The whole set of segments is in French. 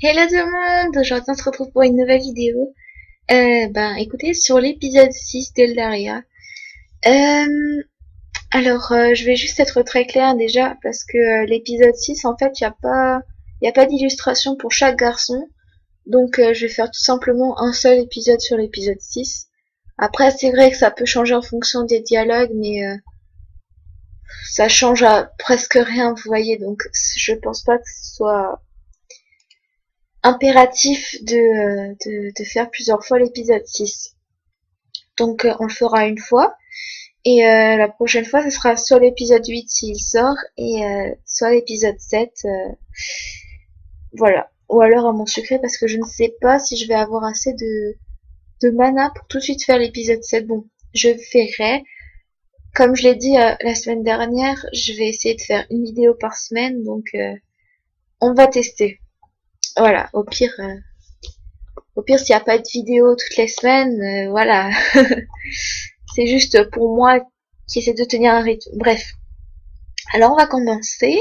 Hello tout le monde! Aujourd'hui on se retrouve pour une nouvelle vidéo. Écoutez, sur l'épisode 6 d'Eldaria. Je vais juste être très claire déjà, parce que l'épisode 6, en fait, y a pas d'illustration pour chaque garçon. Donc je vais faire tout simplement un seul épisode sur l'épisode 6. Après, c'est vrai que ça peut changer en fonction des dialogues, mais ça change à presque rien, vous voyez. Donc je pense pas que ce soit impératif de faire plusieurs fois l'épisode 6. Donc on le fera une fois. Et la prochaine fois, ce sera soit l'épisode 8 s'il sort, et soit l'épisode 7. Voilà. Ou alors à mon secret, parce que je ne sais pas si je vais avoir assez de mana pour tout de suite faire l'épisode 7. Bon, je verrai. Comme je l'ai dit la semaine dernière, je vais essayer de faire une vidéo par semaine, donc on va tester. Voilà, au pire, s'il n'y a pas de vidéo toutes les semaines, voilà. C'est juste pour moi qui essaie de tenir un rythme. Bref. Alors, on va commencer.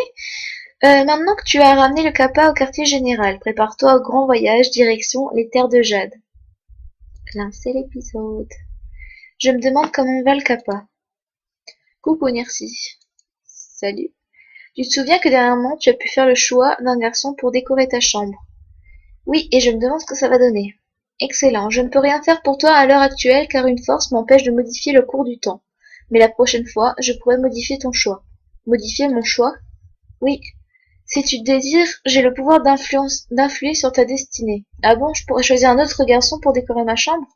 Maintenant que tu as ramené le Kappa au quartier général, prépare-toi au grand voyage, direction les terres de Jade. Lancer l'épisode. Je me demande comment va le Kappa. Coucou, Nercy. Salut. Tu te souviens que dernièrement, tu as pu faire le choix d'un garçon pour décorer ta chambre? Oui, et je me demande ce que ça va donner. Excellent. Je ne peux rien faire pour toi à l'heure actuelle car une force m'empêche de modifier le cours du temps. Mais la prochaine fois, je pourrai modifier ton choix. Modifier mon choix? Oui. Si tu désires, j'ai le pouvoir d'influer sur ta destinée. Ah bon, je pourrais choisir un autre garçon pour décorer ma chambre?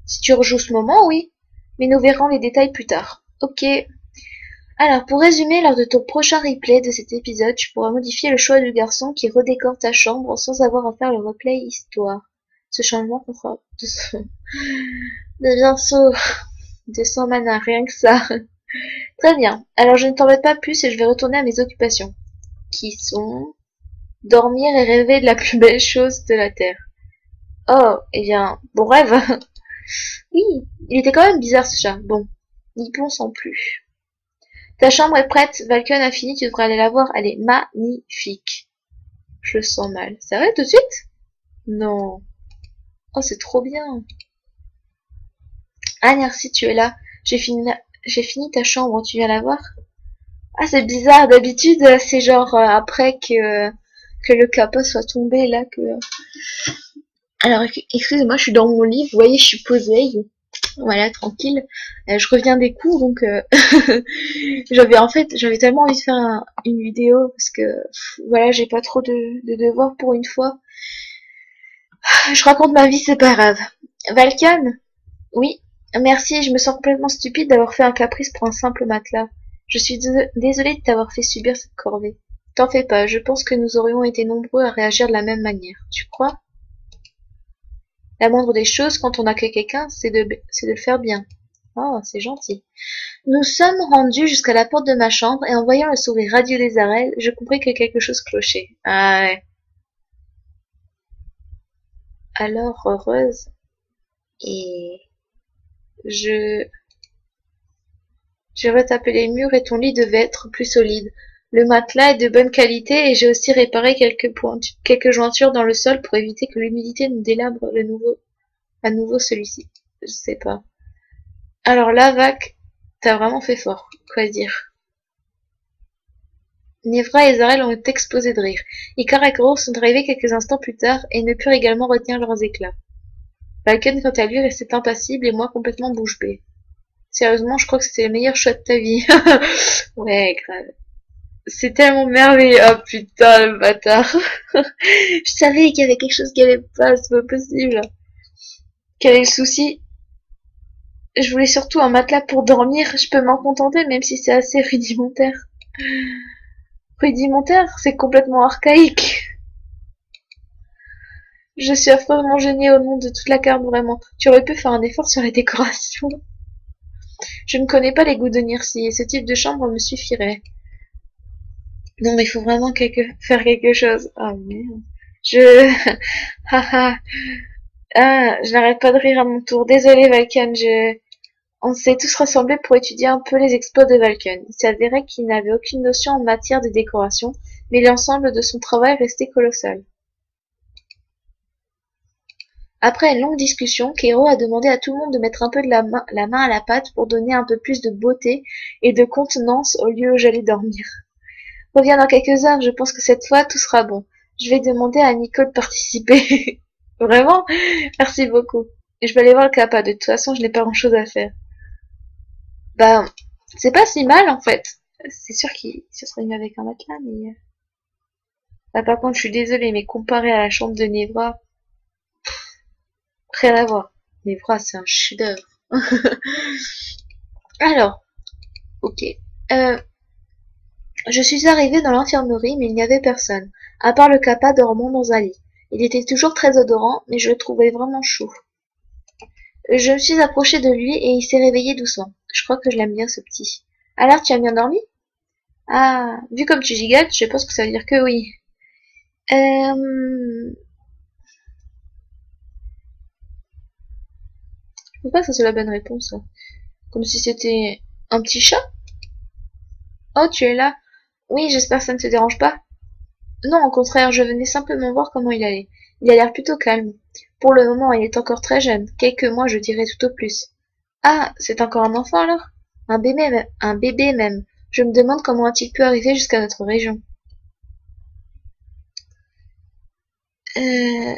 Si tu rejoues ce moment, oui. Mais nous verrons les détails plus tard. Ok. Alors, pour résumer, lors de ton prochain replay de cet épisode, tu pourras modifier le choix du garçon qui redécore ta chambre sans avoir à faire le replay histoire. Ce changement comprend devient sourd. 200 mana, rien que ça. Très bien. Alors, je ne t'embête pas plus et je vais retourner à mes occupations. Qui sont dormir et rêver de la plus belle chose de la Terre. Oh, eh bien, bon rêve. Oui, il était quand même bizarre ce chat. Bon, n'y pensons plus. Ta chambre est prête, Valken a fini, tu devrais aller la voir, elle est magnifique. Je le sens mal. C'est vrai tout de suite? Non. Oh, c'est trop bien. Ah, merci, tu es là. J'ai fini ta chambre, tu viens la voir? Ah, c'est bizarre, d'habitude, c'est genre après que le capot soit tombé, là, que... Alors, excusez-moi, je suis dans mon lit, vous voyez, je suis posée, voilà, tranquille. Je reviens des cours, donc j'avais tellement envie de faire une vidéo, parce que, voilà, j'ai pas trop de devoirs pour une fois. Je raconte ma vie, c'est pas grave. Valkan? Oui. Merci, je me sens complètement stupide d'avoir fait un caprice pour un simple matelas. Je suis désolée de t'avoir fait subir cette corvée. T'en fais pas, je pense que nous aurions été nombreux à réagir de la même manière. Tu crois? La moindre des choses, quand on accueille quelqu'un, c'est de le faire bien. Oh, c'est gentil. Nous sommes rendus jusqu'à la porte de ma chambre, et en voyant le sourire radieux des Arelles, je compris que quelque chose clochait. Ah ouais. Alors, heureuse, et je j'ai retapé les murs et ton lit devait être plus solide. Le matelas est de bonne qualité et j'ai aussi réparé quelques jointures dans le sol pour éviter que l'humidité ne délabre à nouveau celui-ci. Je sais pas. Alors là, Vac, t'as vraiment fait fort. Quoi dire? Nevra et Zarel ont explosé de rire. Icar et Gros sont arrivés quelques instants plus tard et ne purent également retenir leurs éclats. Balken, quant à lui, restait impassible et moi complètement bouche bée. Sérieusement, je crois que c'était le meilleur choix de ta vie. Ouais, grave. C'est tellement merveilleux. Oh putain, le bâtard. Je savais qu'il y avait quelque chose qui allait pas, c'est pas possible. Quel est le souci? Je voulais surtout un matelas pour dormir. Je peux m'en contenter, même si c'est assez rudimentaire. Rudimentaire? C'est complètement archaïque. Je suis affreusement gênée au nom de toute la carte, vraiment. Tu aurais pu faire un effort sur les décorations. Je ne connais pas les goûts de Nirsi, et ce type de chambre me suffirait. Non, mais il faut vraiment faire quelque chose. Oh merde. Je... Haha. Ah, je n'arrête pas de rire à mon tour. Désolée, Valken, On s'est tous rassemblés pour étudier un peu les exploits de Valken. Il s'avérait qu'il n'avait aucune notion en matière de décoration, mais l'ensemble de son travail restait colossal. Après une longue discussion, Kero a demandé à tout le monde de mettre un peu de la main à la pâte pour donner un peu plus de beauté et de contenance au lieu où j'allais dormir. Reviens dans quelques heures, je pense que cette fois tout sera bon. Je vais demander à Nico de participer. Vraiment? Merci beaucoup. Et je vais aller voir le Kappa, de toute façon je n'ai pas grand chose à faire. Bah, c'est pas si mal en fait. C'est sûr qu'il se serait mis avec un matelas, mais... Là par contre je suis désolée, mais comparé à la chambre de Nevra, rien à voir. Nevra c'est un chef-d'œuvre. Alors, ok. Euh, je suis arrivée dans l'infirmerie, mais il n'y avait personne, à part le Kappa dormant dans un lit. Il était toujours très odorant, mais je le trouvais vraiment chou. Je me suis approchée de lui et il s'est réveillé doucement. Je crois que je l'aime bien ce petit. Alors, tu as bien dormi? Ah, vu comme tu gigotes, je pense que ça veut dire que oui. Je pense pas que ça soit la bonne réponse, hein. Comme si c'était un petit chat. Oh, tu es là? Oui, j'espère que ça ne te dérange pas. Non, au contraire, je venais simplement voir comment il allait. Il a l'air plutôt calme. Pour le moment, il est encore très jeune. Quelques mois, je dirais tout au plus. Ah, c'est encore un enfant alors? Un bébé même. Je me demande comment a-t-il pu arriver jusqu'à notre région. Euh,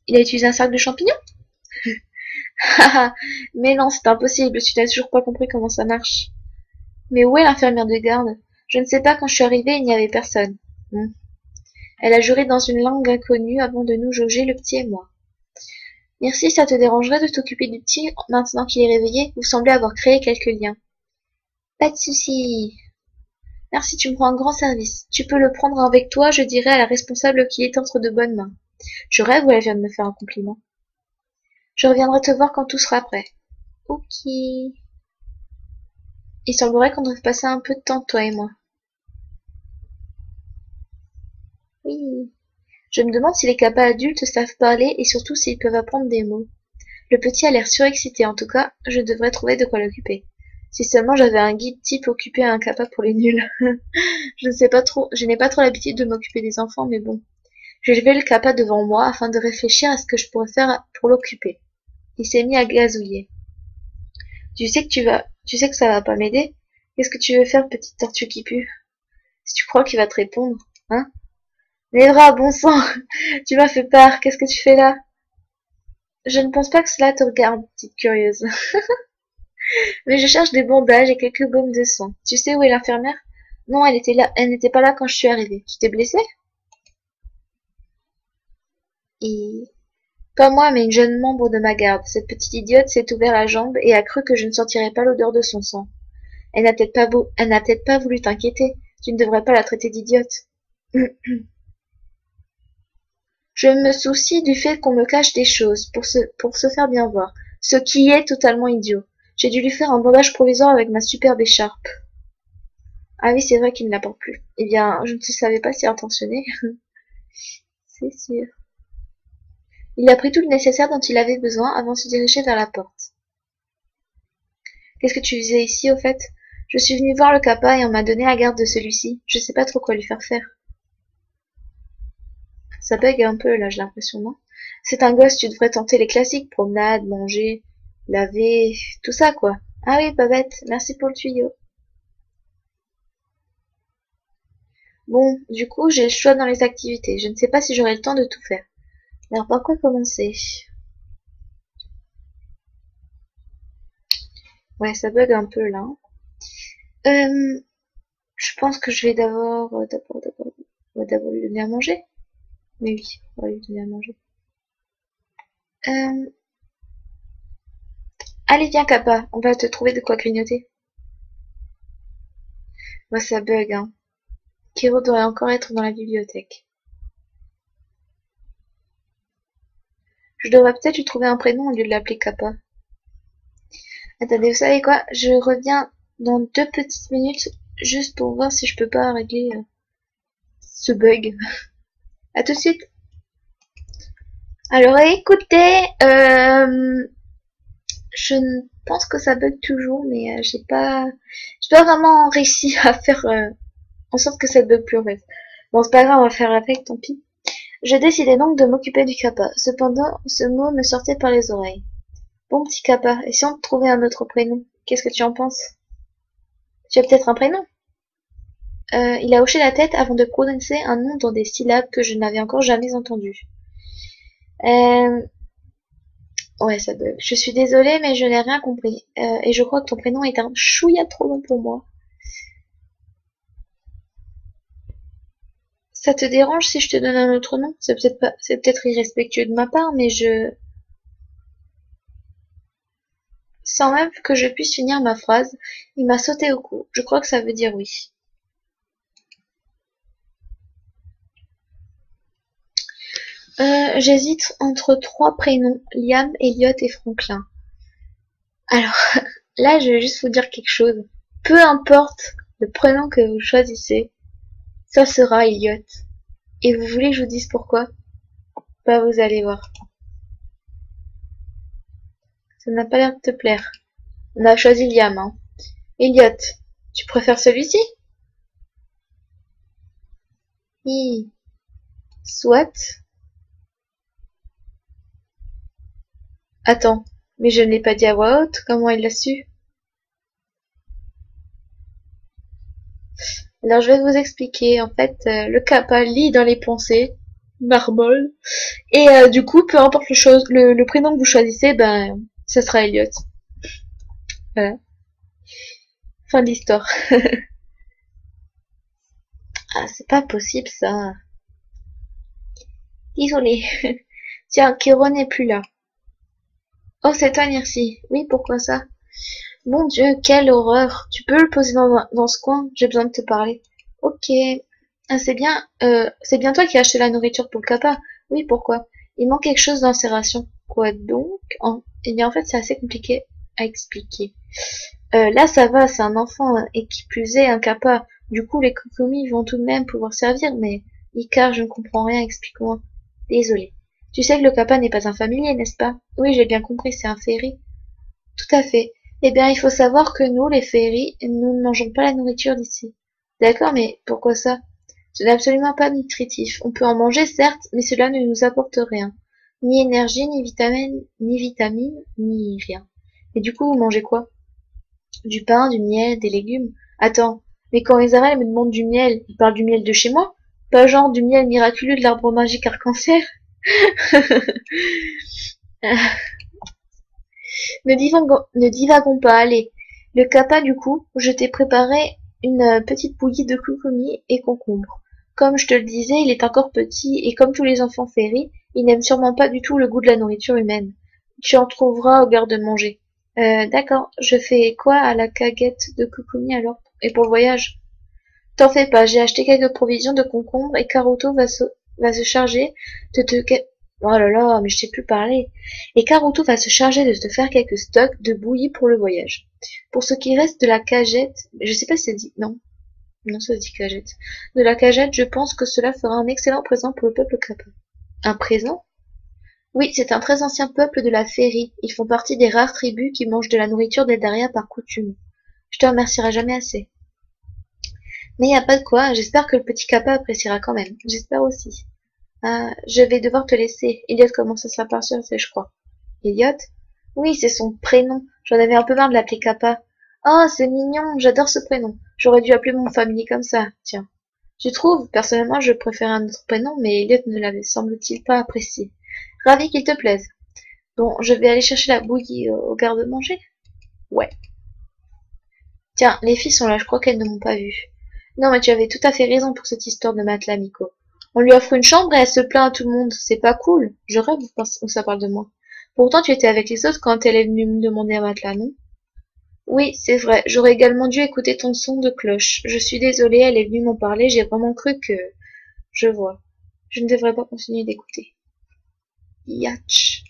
il a utilisé un sac de champignons? Haha, mais non, c'est impossible, tu n'as toujours pas compris comment ça marche. Mais où est l'infirmière de garde? Je ne sais pas, quand je suis arrivée, il n'y avait personne. Hmm. Elle a juré dans une langue inconnue avant de nous jauger, le petit et moi. Merci, ça te dérangerait de t'occuper du petit maintenant qu'il est réveillé? Vous semblez avoir créé quelques liens. Pas de souci. Merci, tu me rends un grand service. Tu peux le prendre avec toi, je dirai à la responsable qu'il est entre de bonnes mains. Je rêve ou elle vient de me faire un compliment? Je reviendrai te voir quand tout sera prêt. Ok. Il semblerait qu'on devrait passer un peu de temps, toi et moi. Oui. Je me demande si les kappas adultes savent parler et surtout s'ils peuvent apprendre des mots. Le petit a l'air surexcité, en tout cas, je devrais trouver de quoi l'occuper. Si seulement j'avais un guide type occupé à un kappa pour les nuls. Je ne sais pas trop, je n'ai pas trop l'habitude de m'occuper des enfants, mais bon. J'ai levé le kappa devant moi afin de réfléchir à ce que je pourrais faire pour l'occuper. Il s'est mis à gazouiller. Tu sais que ça va pas m'aider? Qu'est-ce que tu veux faire, petite tortue qui pue? Si tu crois qu'il va te répondre, hein? Névra, bon sang, tu m'as fait peur, qu'est-ce que tu fais là? Je ne pense pas que cela te regarde, petite curieuse. Mais je cherche des bandages et quelques baumes de sang. Tu sais où est l'infirmière? Non, elle n'était pas là quand je suis arrivée. Tu t'es blessée? Et... Pas moi, mais une jeune membre de ma garde. Cette petite idiote s'est ouvert la jambe et a cru que je ne sentirais pas l'odeur de son sang. Elle n'a peut-être pas voulu t'inquiéter. Tu ne devrais pas la traiter d'idiote. Je me soucie du fait qu'on me cache des choses pour se faire bien voir, ce qui est totalement idiot. J'ai dû lui faire un bandage provisoire avec ma superbe écharpe. Ah oui, c'est vrai qu'il ne la porte plus. Eh bien, je ne savais pas si intentionné. C'est sûr. Il a pris tout le nécessaire dont il avait besoin avant de se diriger vers la porte. Qu'est-ce que tu faisais ici, au fait? Je suis venue voir le kappa et on m'a donné la garde de celui-ci. Je sais pas trop quoi lui faire faire. Ça bug un peu, là, j'ai l'impression, non? C'est un gosse, tu devrais tenter les classiques, promenade, manger, laver, tout ça, quoi. Ah oui, pas bête, merci pour le tuyau. Bon, du coup, j'ai le choix dans les activités. Je ne sais pas si j'aurai le temps de tout faire. Alors, par quoi commencer? Ouais, ça bug un peu, là. Euh, je pense que je vais on va d'abord lui donner à manger. Mais oui, on va lui donner à manger. Euh, allez, viens, Kappa, on va te trouver de quoi grignoter. Moi, ça bug, hein. Kiro devrait encore être dans la bibliothèque. Je devrais peut-être lui trouver un prénom au lieu de l'appeler Kappa. Attendez, vous savez quoi? Je reviens dans 2 petites minutes, juste pour voir si je peux pas régler ce bug. À tout de suite. Alors écoutez, je pense que ça bug toujours, mais j'ai pas vraiment réussi à faire en sorte que ça bug plus en fait. Bon, c'est pas grave, on va faire avec, tant pis. Je décidai donc de m'occuper du kappa. Cependant, ce mot me sortait par les oreilles. Bon petit kappa, et si on trouvait un autre prénom? Qu'est-ce que tu en penses? Tu as peut-être un prénom? Il a hoché la tête avant de prononcer un nom dans des syllabes que je n'avais encore jamais entendues. Euh, ouais, ça bug. Je suis désolée, mais je n'ai rien compris. Et je crois que ton prénom est un chouïa trop long pour moi. Ça te dérange si je te donne un autre nom? C'est peut-être irrespectueux de ma part, mais sans même que je puisse finir ma phrase, il m'a sauté au cou. Je crois que ça veut dire oui. J'hésite entre trois prénoms, Liam, Elliot et Franklin. Alors, là, je vais juste vous dire quelque chose. Peu importe le prénom que vous choisissez, ça sera Elliot. Et vous voulez que je vous dise pourquoi? Bah, vous allez voir. Ça n'a pas l'air de te plaire. On a choisi Liam, hein. Elliot, tu préfères celui-ci? Hi. Soit. Attends, mais je ne l'ai pas dit à voix haute, comment il l'a su? Alors je vais vous expliquer. En fait, le kappa lit dans les pensées, marmol, et du coup, peu importe le prénom que vous choisissez, ben, ça sera Elliot. Voilà, fin de l'histoire. Ah, c'est pas possible ça. Désolée. Tiens, Kiro n'est plus là. Oh, c'est toi, Nirsi. Oui, pourquoi ça? Mon Dieu, quelle horreur. Tu peux le poser dans ce coin? J'ai besoin de te parler. Ok. Ah, c'est bien toi qui as acheté la nourriture pour le kappa. Oui, pourquoi? Il manque quelque chose dans ses rations. Quoi donc? Eh bien, en fait, c'est assez compliqué à expliquer. Là, ça va, c'est un enfant, hein, et qui plus est, un kappa. Du coup, les kokomis vont tout de même pouvoir servir, mais Icar, je ne comprends rien, explique-moi. Désolée. Tu sais que le kappa n'est pas un familier, n'est-ce pas? Oui, j'ai bien compris, c'est un féri. Tout à fait. Eh bien, il faut savoir que nous, les féeries, nous ne mangeons pas la nourriture d'ici. D'accord, mais pourquoi ça? Ce n'est absolument pas nutritif. On peut en manger, certes, mais cela ne nous apporte rien. Ni énergie, ni vitamines, ni rien. Et du coup, vous mangez quoi? Du pain, du miel, des légumes? Attends, mais quand Isabelle me demande du miel, il parle du miel de chez moi? Pas genre du miel miraculeux de l'arbre magique arc-en-ciel? Ne divagons pas, allez. Le capa du coup, je t'ai préparé une petite bouillie de coucoumis et concombre. Comme je te le disais, il est encore petit et comme tous les enfants féris, il n'aime sûrement pas du tout le goût de la nourriture humaine. Tu en trouveras au garde-manger. D'accord, je fais quoi à la caguette de coucoumis alors? Et pour le voyage? T'en fais pas, j'ai acheté quelques provisions de concombre et Caruto va se charger de te... Oh là là, mais je sais plus parler. Et Caruto va se charger de te faire quelques stocks de bouillie pour le voyage. Pour ce qui reste de la cagette, je sais pas si ça dit... Non, non, ça se dit cagette. De la cagette, je pense que cela fera un excellent présent pour le peuple Kappa. Un présent? Oui, c'est un très ancien peuple de la Féerie. Ils font partie des rares tribus qui mangent de la nourriture d'Eldaria par coutume. Je te remercierai jamais assez. Mais y a pas de quoi, j'espère que le petit Kappa appréciera quand même. J'espère aussi. Ah, je vais devoir te laisser. Elliot commence à s'impatienter, je crois. Elliot? Oui, c'est son prénom. J'en avais un peu marre de l'appeler Kappa. Oh, c'est mignon, j'adore ce prénom. J'aurais dû appeler mon familier comme ça, tiens. Tu trouves? Personnellement, je préfère un autre prénom, mais Elliot ne l'avait semble-t-il pas apprécié. Ravi qu'il te plaise. Bon, je vais aller chercher la bouillie au garde-manger. Ouais. Tiens, les filles sont là, je crois qu'elles ne m'ont pas vue. Non, mais tu avais tout à fait raison pour cette histoire de matelas, Miko. On lui offre une chambre et elle se plaint à tout le monde. C'est pas cool. Je rêve où ça parle de moi. Pourtant, tu étais avec les autres quand elle est venue me demander un matelas, non? Oui, c'est vrai. J'aurais également dû écouter ton son de cloche. Je suis désolée, elle est venue m'en parler. J'ai vraiment cru que... Je vois. Je ne devrais pas continuer d'écouter. Yatch.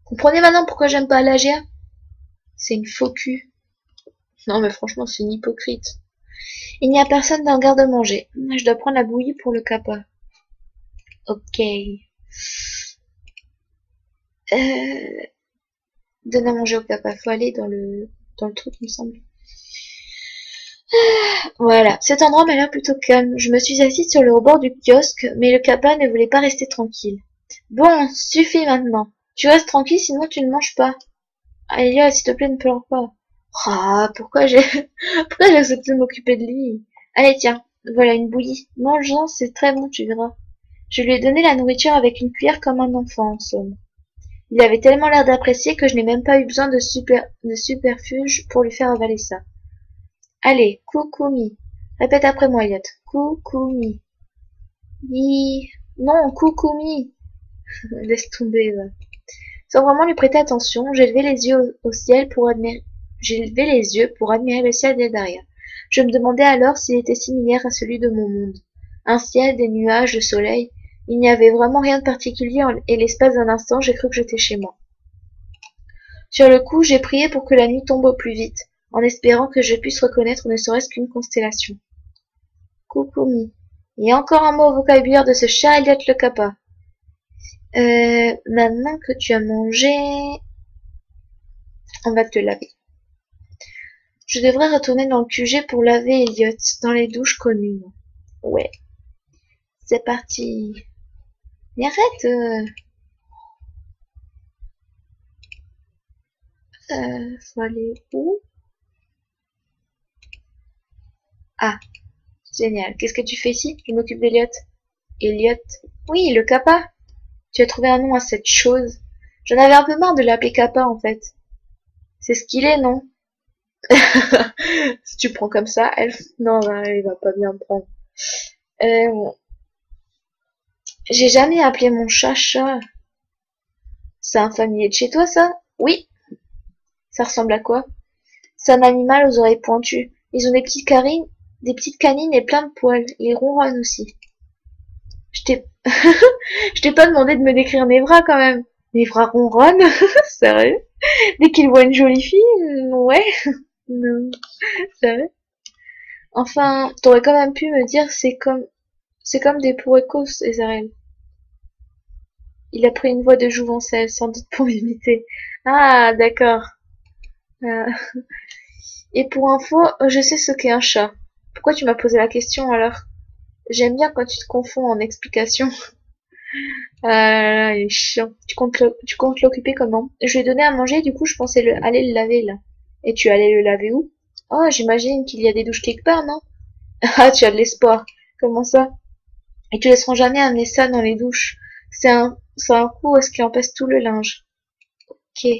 Comprenez maintenant pourquoi j'aime pas Alagia? C'est une faux cul. Non, mais franchement, c'est une hypocrite. Il n'y a personne dans le garde-manger. Je dois prendre la bouillie pour le kappa. Ok. Euh, donne à manger au kappa. Faut aller dans le truc, il me semble. Voilà, cet endroit m'a l'air plutôt calme. Je me suis assise sur le rebord du kiosque, mais le kappa ne voulait pas rester tranquille. Bon, suffit maintenant. Tu restes tranquille, sinon tu ne manges pas. Alia, s'il te plaît, ne pleure pas. Ah, pourquoi j'ai accepté de m'occuper de lui? Allez, tiens, voilà une bouillie. Mange-en, c'est très bon, tu verras. Je lui ai donné la nourriture avec une cuillère comme un enfant, en somme. Il avait tellement l'air d'apprécier que je n'ai même pas eu besoin de superfuge pour lui faire avaler ça. Allez, Koukoumi. Répète après moi, Elliot. Koukoumi. Yi. Non, Koukoumi. Laisse tomber, va. Sans vraiment lui prêter attention, j'ai levé les yeux au ciel pour admirer. J'ai levé les yeux pour admirer le ciel des derrière. Je me demandais alors s'il était similaire à celui de mon monde. Un ciel, des nuages, le soleil. Il n'y avait vraiment rien de particulier et l'espace d'un instant, j'ai cru que j'étais chez moi. Sur le coup, j'ai prié pour que la nuit tombe au plus vite, en espérant que je puisse reconnaître ne serait-ce qu'une constellation. Koukoumi. Il y a encore un mot au vocabulaire de ce chat Elliot le Kappa. Maintenant que tu as mangé, on va te laver. Je devrais retourner dans le QG pour laver Elliot, dans les douches communes. Ouais. C'est parti. Mais arrête faut aller où? Ah, génial. Qu'est-ce que tu fais ici? Je m'occupe d'Elliot. Elliot? Oui, le Kappa. Tu as trouvé un nom à cette chose. J'en avais un peu marre de l'appeler Kappa, en fait. C'est ce qu'il est, non? Si tu prends comme ça, elle... Non, elle va pas bien me prendre. Bon. J'ai jamais appelé mon chat chat. C'est un familier de chez toi, ça? Oui. Ça ressemble à quoi? C'est un animal aux oreilles pointues. Ils ont des petites canines et plein de poils. Ils ronronnent aussi. Je t'ai je t'ai pas demandé de me décrire mes bras quand même. Mes bras ronronnent? Sérieux? Dès qu'ils voient une jolie fille? Ouais. Non. Sérieux? Enfin, t'aurais quand même pu me dire c'est comme des pourricos, Ezarel. Il a pris une voix de jouvencelle, sans doute pour m'imiter. Ah, d'accord. Euh, Et pour info, je sais ce qu'est un chat. Pourquoi tu m'as posé la question alors? J'aime bien quand tu te confonds en explications. Ah là là, il est chiant. Tu comptes l'occuper comment? Je lui ai donné à manger, du coup je pensais aller le laver là. Et tu allais le laver où? Oh, j'imagine qu'il y a des douches quelque part, non? Ah, tu as de l'espoir. Comment ça? Et tu laisseras jamais amener ça dans les douches. C'est un coup à ce qu'il empêche tout le linge. Ok.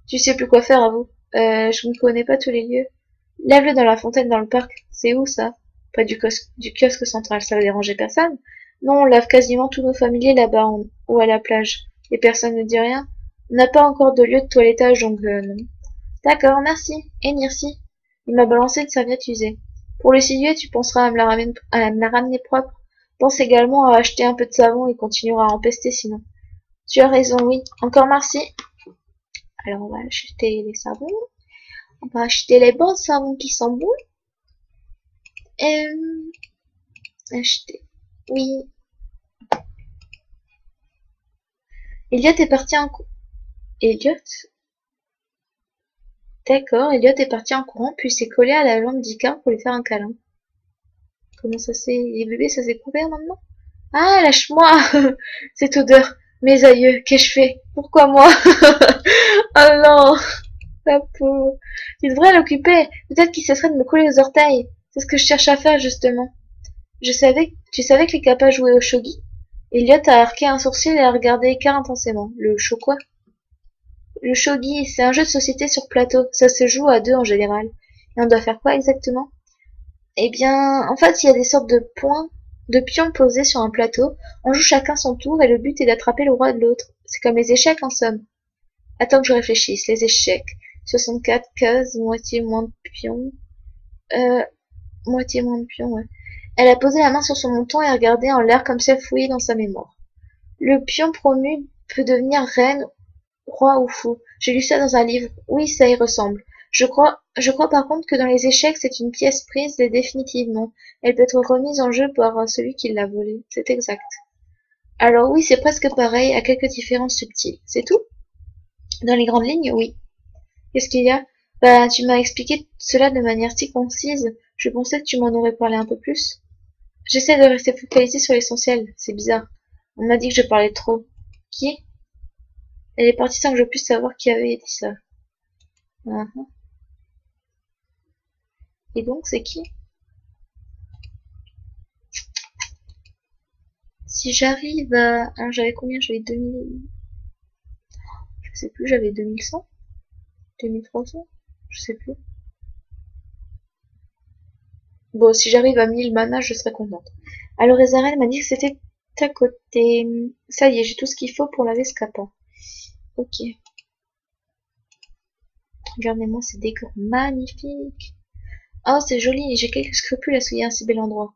Tu sais plus quoi faire à vous. Je ne connais pas tous les lieux. Lave-le dans la fontaine dans le parc. C'est où ça? Près du kiosque central. Ça va déranger personne? Non, on lave quasiment tous nos familiers là-bas ou à la plage. Et personne ne dit rien? On n'a pas encore de lieu de toilettage donc non. D'accord, merci. Et merci. Il m'a balancé une serviette usée. Pour le civier, tu penseras à me la ramener propre. Pense également à acheter un peu de savon et continuera à empester sinon. Tu as raison, oui. Encore merci. Alors on va acheter les savons. On va acheter les bons savons qui sont bons. Acheter. Oui. Elliot est parti en courant. Elliot? D'accord, Elliot est parti en courant, puis s'est collé à la jambe d'Icar pour lui faire un câlin. Comment ça s'est... Les bébés, ça s'est couvert maintenant? Ah, lâche-moi! Cette odeur! Mes aïeux, qu'ai-je fait? Pourquoi moi? Oh non! La peau. Tu devrais l'occuper. Peut-être qu'il cesserait de me coller aux orteils. C'est ce que je cherche à faire, justement. Tu savais que les capas jouaient au shogi? Elliot a arqué un sourcil et a regardé Icar intensément. Le show quoi? Le shogi, c'est un jeu de société sur plateau. Ça se joue à deux en général. Et on doit faire quoi exactement? Eh bien, en fait, il y a des sortes de pions posés sur un plateau. On joue chacun son tour et le but est d'attraper le roi de l'autre. C'est comme les échecs en somme. Attends que je réfléchisse. Les échecs. 64 cases, moitié moins de pions. Moitié moins de pions, ouais. Elle a posé la main sur son menton et regardé en l'air comme si elle fouillait dans sa mémoire. Le pion promu peut devenir reine, roi ou fou. J'ai lu ça dans un livre. Oui, ça y ressemble. Je crois par contre que dans les échecs, c'est une pièce prise et définitivement. Elle peut être remise en jeu par celui qui l'a volée. C'est exact. Alors oui, c'est presque pareil, à quelques différences subtiles. C'est tout? Dans les grandes lignes, oui. Qu'est-ce qu'il y a? Bah, tu m'as expliqué cela de manière si concise. Je pensais que tu m'en aurais parlé un peu plus. J'essaie de rester focalisée sur l'essentiel. C'est bizarre. On m'a dit que je parlais trop. Qui? Elle est partie sans que je puisse savoir qui avait dit ça. Ah, ah. Et donc, c'est qui? Si j'arrive à... Alors, j'avais combien? J'avais 2000... Je sais plus, j'avais 2100? 2300? Je sais plus. Bon, si j'arrive à 1000 mana, je serai contente. Alors, Ezarel m'a dit que c'était à côté. Ça y est, j'ai tout ce qu'il faut pour laver ce capin. Ok. Regardez-moi ces décors magnifiques. Oh, c'est joli, j'ai quelques scrupules à souiller un si bel endroit.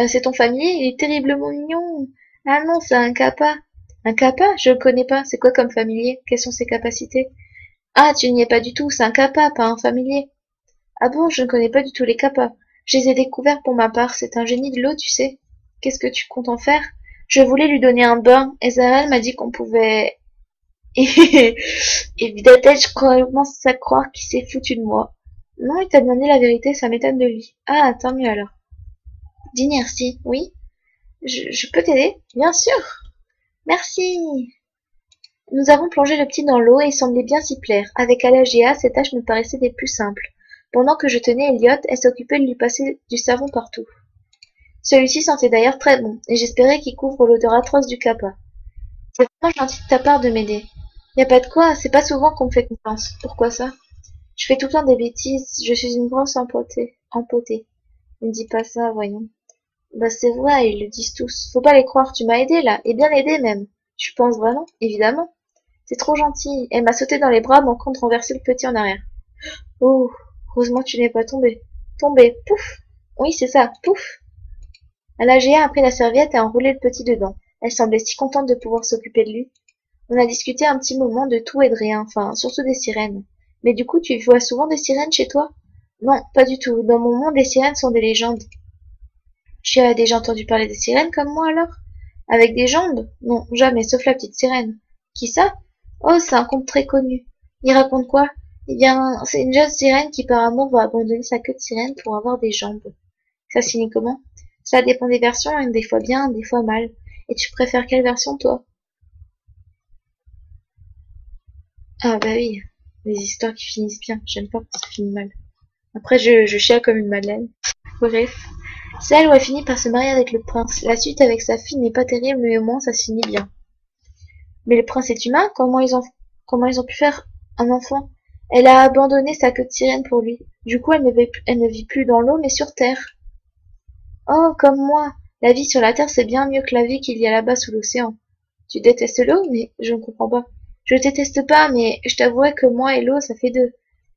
C'est ton familier, il est terriblement mignon. Ah non, c'est un kappa. Un kappa? Je le connais pas. C'est quoi comme familier? Quelles sont ses capacités? Ah, tu n'y es pas du tout, c'est un kappa, pas un familier. Ah bon, je ne connais pas du tout les kappas. Je les ai découverts pour ma part, c'est un génie de l'eau, tu sais. Qu'est-ce que tu comptes en faire? Je voulais lui donner un bain, et Zahra m'a dit qu'on pouvait... Et Vidatel, je commence à croire qu'il s'est foutu de moi. Non, il t'a bien dit la vérité, ça m'étonne de lui. Ah, tant mieux alors. Dis merci, oui? Je peux t'aider? Bien sûr. Merci. Nous avons plongé le petit dans l'eau et il semblait bien s'y plaire. Avec Alagia, ces tâches me paraissaient des plus simples. Pendant que je tenais Elliot, elle s'occupait de lui passer du savon partout. Celui-ci sentait d'ailleurs très bon, et j'espérais qu'il couvre l'odeur atroce du kappa. C'est vraiment gentil de ta part de m'aider. Y a pas de quoi, c'est pas souvent qu'on me fait confiance. Pourquoi ça? Je fais tout le temps des bêtises, je suis une grosse empotée. Empotée. Ne dis pas ça, voyons. Bah c'est vrai, ils le disent tous. Faut pas les croire, tu m'as aidé là, et bien aidé même. Tu penses vraiment? Évidemment. C'est trop gentil. Elle m'a sauté dans les bras, manquant de renverser le petit en arrière. Oh, heureusement que tu n'es pas tombé. Tombé, pouf. Oui, c'est ça, pouf. La géa a pris la serviette et a enroulé le petit dedans. Elle semblait si contente de pouvoir s'occuper de lui. On a discuté un petit moment de tout et de rien, enfin, surtout des sirènes. Mais du coup, tu vois souvent des sirènes chez toi? Non, pas du tout. Dans mon monde, les sirènes sont des légendes. Tu as déjà entendu parler des sirènes comme moi alors? Avec des jambes? Non, jamais, sauf la petite sirène. Qui ça? Oh, c'est un conte très connu. Il raconte quoi? Eh bien, c'est une jeune sirène qui par amour va abandonner sa queue de sirène pour avoir des jambes. Ça se finit comment? Ça dépend des versions, hein, des fois bien, des fois mal. Et tu préfères quelle version, toi? Ah bah oui, les histoires qui finissent bien. J'aime pas quand ça finit mal. Après, je chiale comme une madeleine. Bref. Celle où elle finit par se marier avec le prince. La suite avec sa fille n'est pas terrible, mais au moins ça se finit bien. Mais le prince est humain, comment ils ont pu faire un enfant? Elle a abandonné sa queue de sirène pour lui. Du coup, elle ne vit plus dans l'eau, mais sur terre. Oh, comme moi. La vie sur la terre, c'est bien mieux que la vie qu'il y a là-bas sous l'océan. Tu détestes l'eau, mais je ne comprends pas. Je déteste pas, mais je t'avouerai que moi et l'eau, ça fait deux.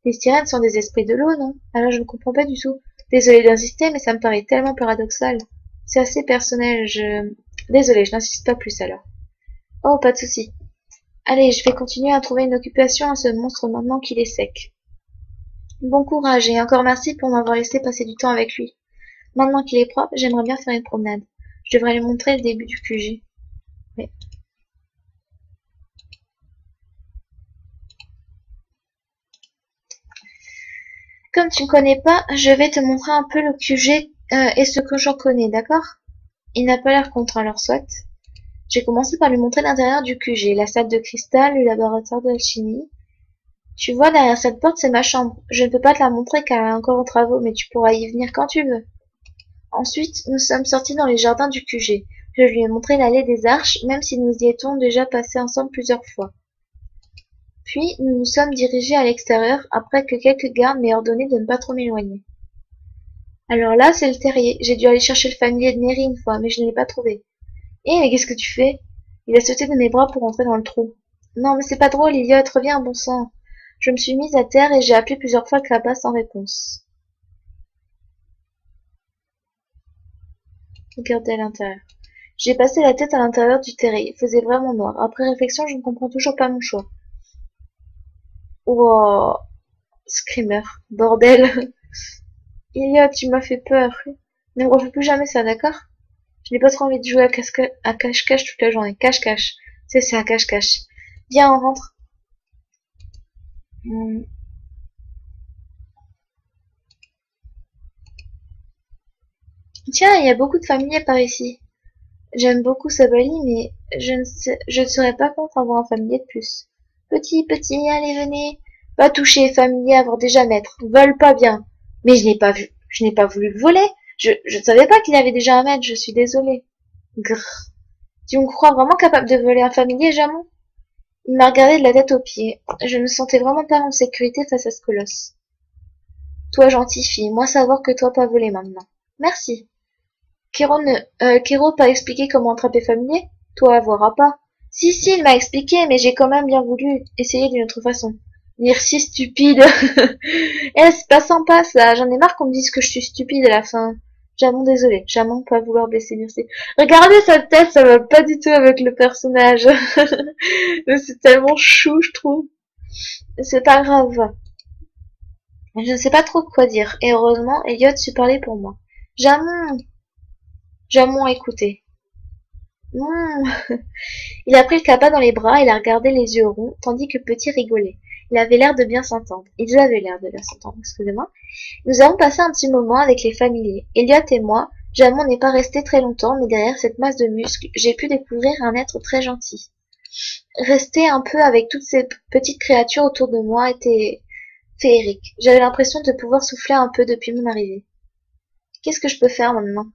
Les sirènes sont des esprits de l'eau, non? Alors je ne comprends pas du tout. Désolée d'insister, mais ça me paraît tellement paradoxal. C'est assez personnel, Désolée, je n'insiste pas plus alors. Oh, pas de souci. Allez, je vais continuer à trouver une occupation à ce monstre maintenant qu'il est sec. Bon courage et encore merci pour m'avoir laissé passer du temps avec lui. Maintenant qu'il est propre, j'aimerais bien faire une promenade. Je devrais lui montrer le début du QG. Mais... Comme tu ne connais pas, je vais te montrer un peu le QG et ce que j'en connais, d'accord? Il n'a pas l'air contre, alors soit. J'ai commencé par lui montrer l'intérieur du QG, la salle de cristal, le laboratoire d'alchimie. Tu vois, derrière cette porte, c'est ma chambre. Je ne peux pas te la montrer car elle est encore en travaux, mais tu pourras y venir quand tu veux. Ensuite, nous sommes sortis dans les jardins du QG. Je lui ai montré l'allée des Arches, même si nous y étions déjà passés ensemble plusieurs fois. Puis, nous nous sommes dirigés à l'extérieur, après que quelques gardes m'aient ordonné de ne pas trop m'éloigner. Alors là, c'est le terrier. J'ai dû aller chercher le familier de Neri une fois, mais je ne l'ai pas trouvé. Eh, mais qu'est-ce que tu fais? Il a sauté de mes bras pour entrer dans le trou. Non, mais c'est pas drôle, Elliot, reviens, bon sang. Je me suis mise à terre et j'ai appelé plusieurs fois le cabas sans réponse. Regardez à l'intérieur. J'ai passé la tête à l'intérieur du terrier. Il faisait vraiment noir. Après réflexion, je ne comprends toujours pas mon choix. Wow, Screamer. Bordel. Elliot, tu m'as fait peur. Ne me refais plus jamais ça, d'accord? Je n'ai pas trop envie de jouer à cache-cache toute la journée. Cache-cache. C'est ça, cache-cache. Viens, on rentre. Hmm. Tiens, il y a beaucoup de familiers par ici. J'aime beaucoup Sabali, mais je ne serais pas contre avoir un familier de plus. Petit, petit, allez, venez. Pas toucher, familier, avoir déjà maître. Vole pas bien. Mais je n'ai pas voulu le voler. Je ne savais pas qu'il avait déjà un maître, je suis désolée. Grrr. Tu me crois vraiment capable de voler un familier, Jamon? Il m'a regardé de la tête aux pieds. Je me sentais vraiment pas en sécurité face à ce colosse. Toi, gentille fille, moi savoir que toi pas voler maintenant. Merci. Kero t'a expliqué comment attraper familier? Toi, verras pas. Si, si, il m'a expliqué, mais j'ai quand même bien voulu essayer d'une autre façon. Merci, stupide. Eh, c'est pas sympa, ça. J'en ai marre qu'on me dise que je suis stupide à la fin. Jamon, désolé. Jamon, pas vouloir blesser Merci. Regardez sa tête, ça va pas du tout avec le personnage. Mais c'est tellement chou, je trouve. C'est pas grave. Je ne sais pas trop quoi dire. Et heureusement, Elliot sut parler pour moi. Jamon, Jamon, écoutez. Il a pris le capa dans les bras et l'a regardé les yeux ronds, tandis que Petit rigolait. Il avait l'air de bien s'entendre. Ils avaient l'air de bien s'entendre, excusez-moi. Nous avons passé un petit moment avec les familiers. Elliot et moi, Jamon n'est pas resté très longtemps, mais derrière cette masse de muscles, j'ai pu découvrir un être très gentil. Rester un peu avec toutes ces petites créatures autour de moi était féerique. J'avais l'impression de pouvoir souffler un peu depuis mon arrivée. Qu'est-ce que je peux faire maintenant?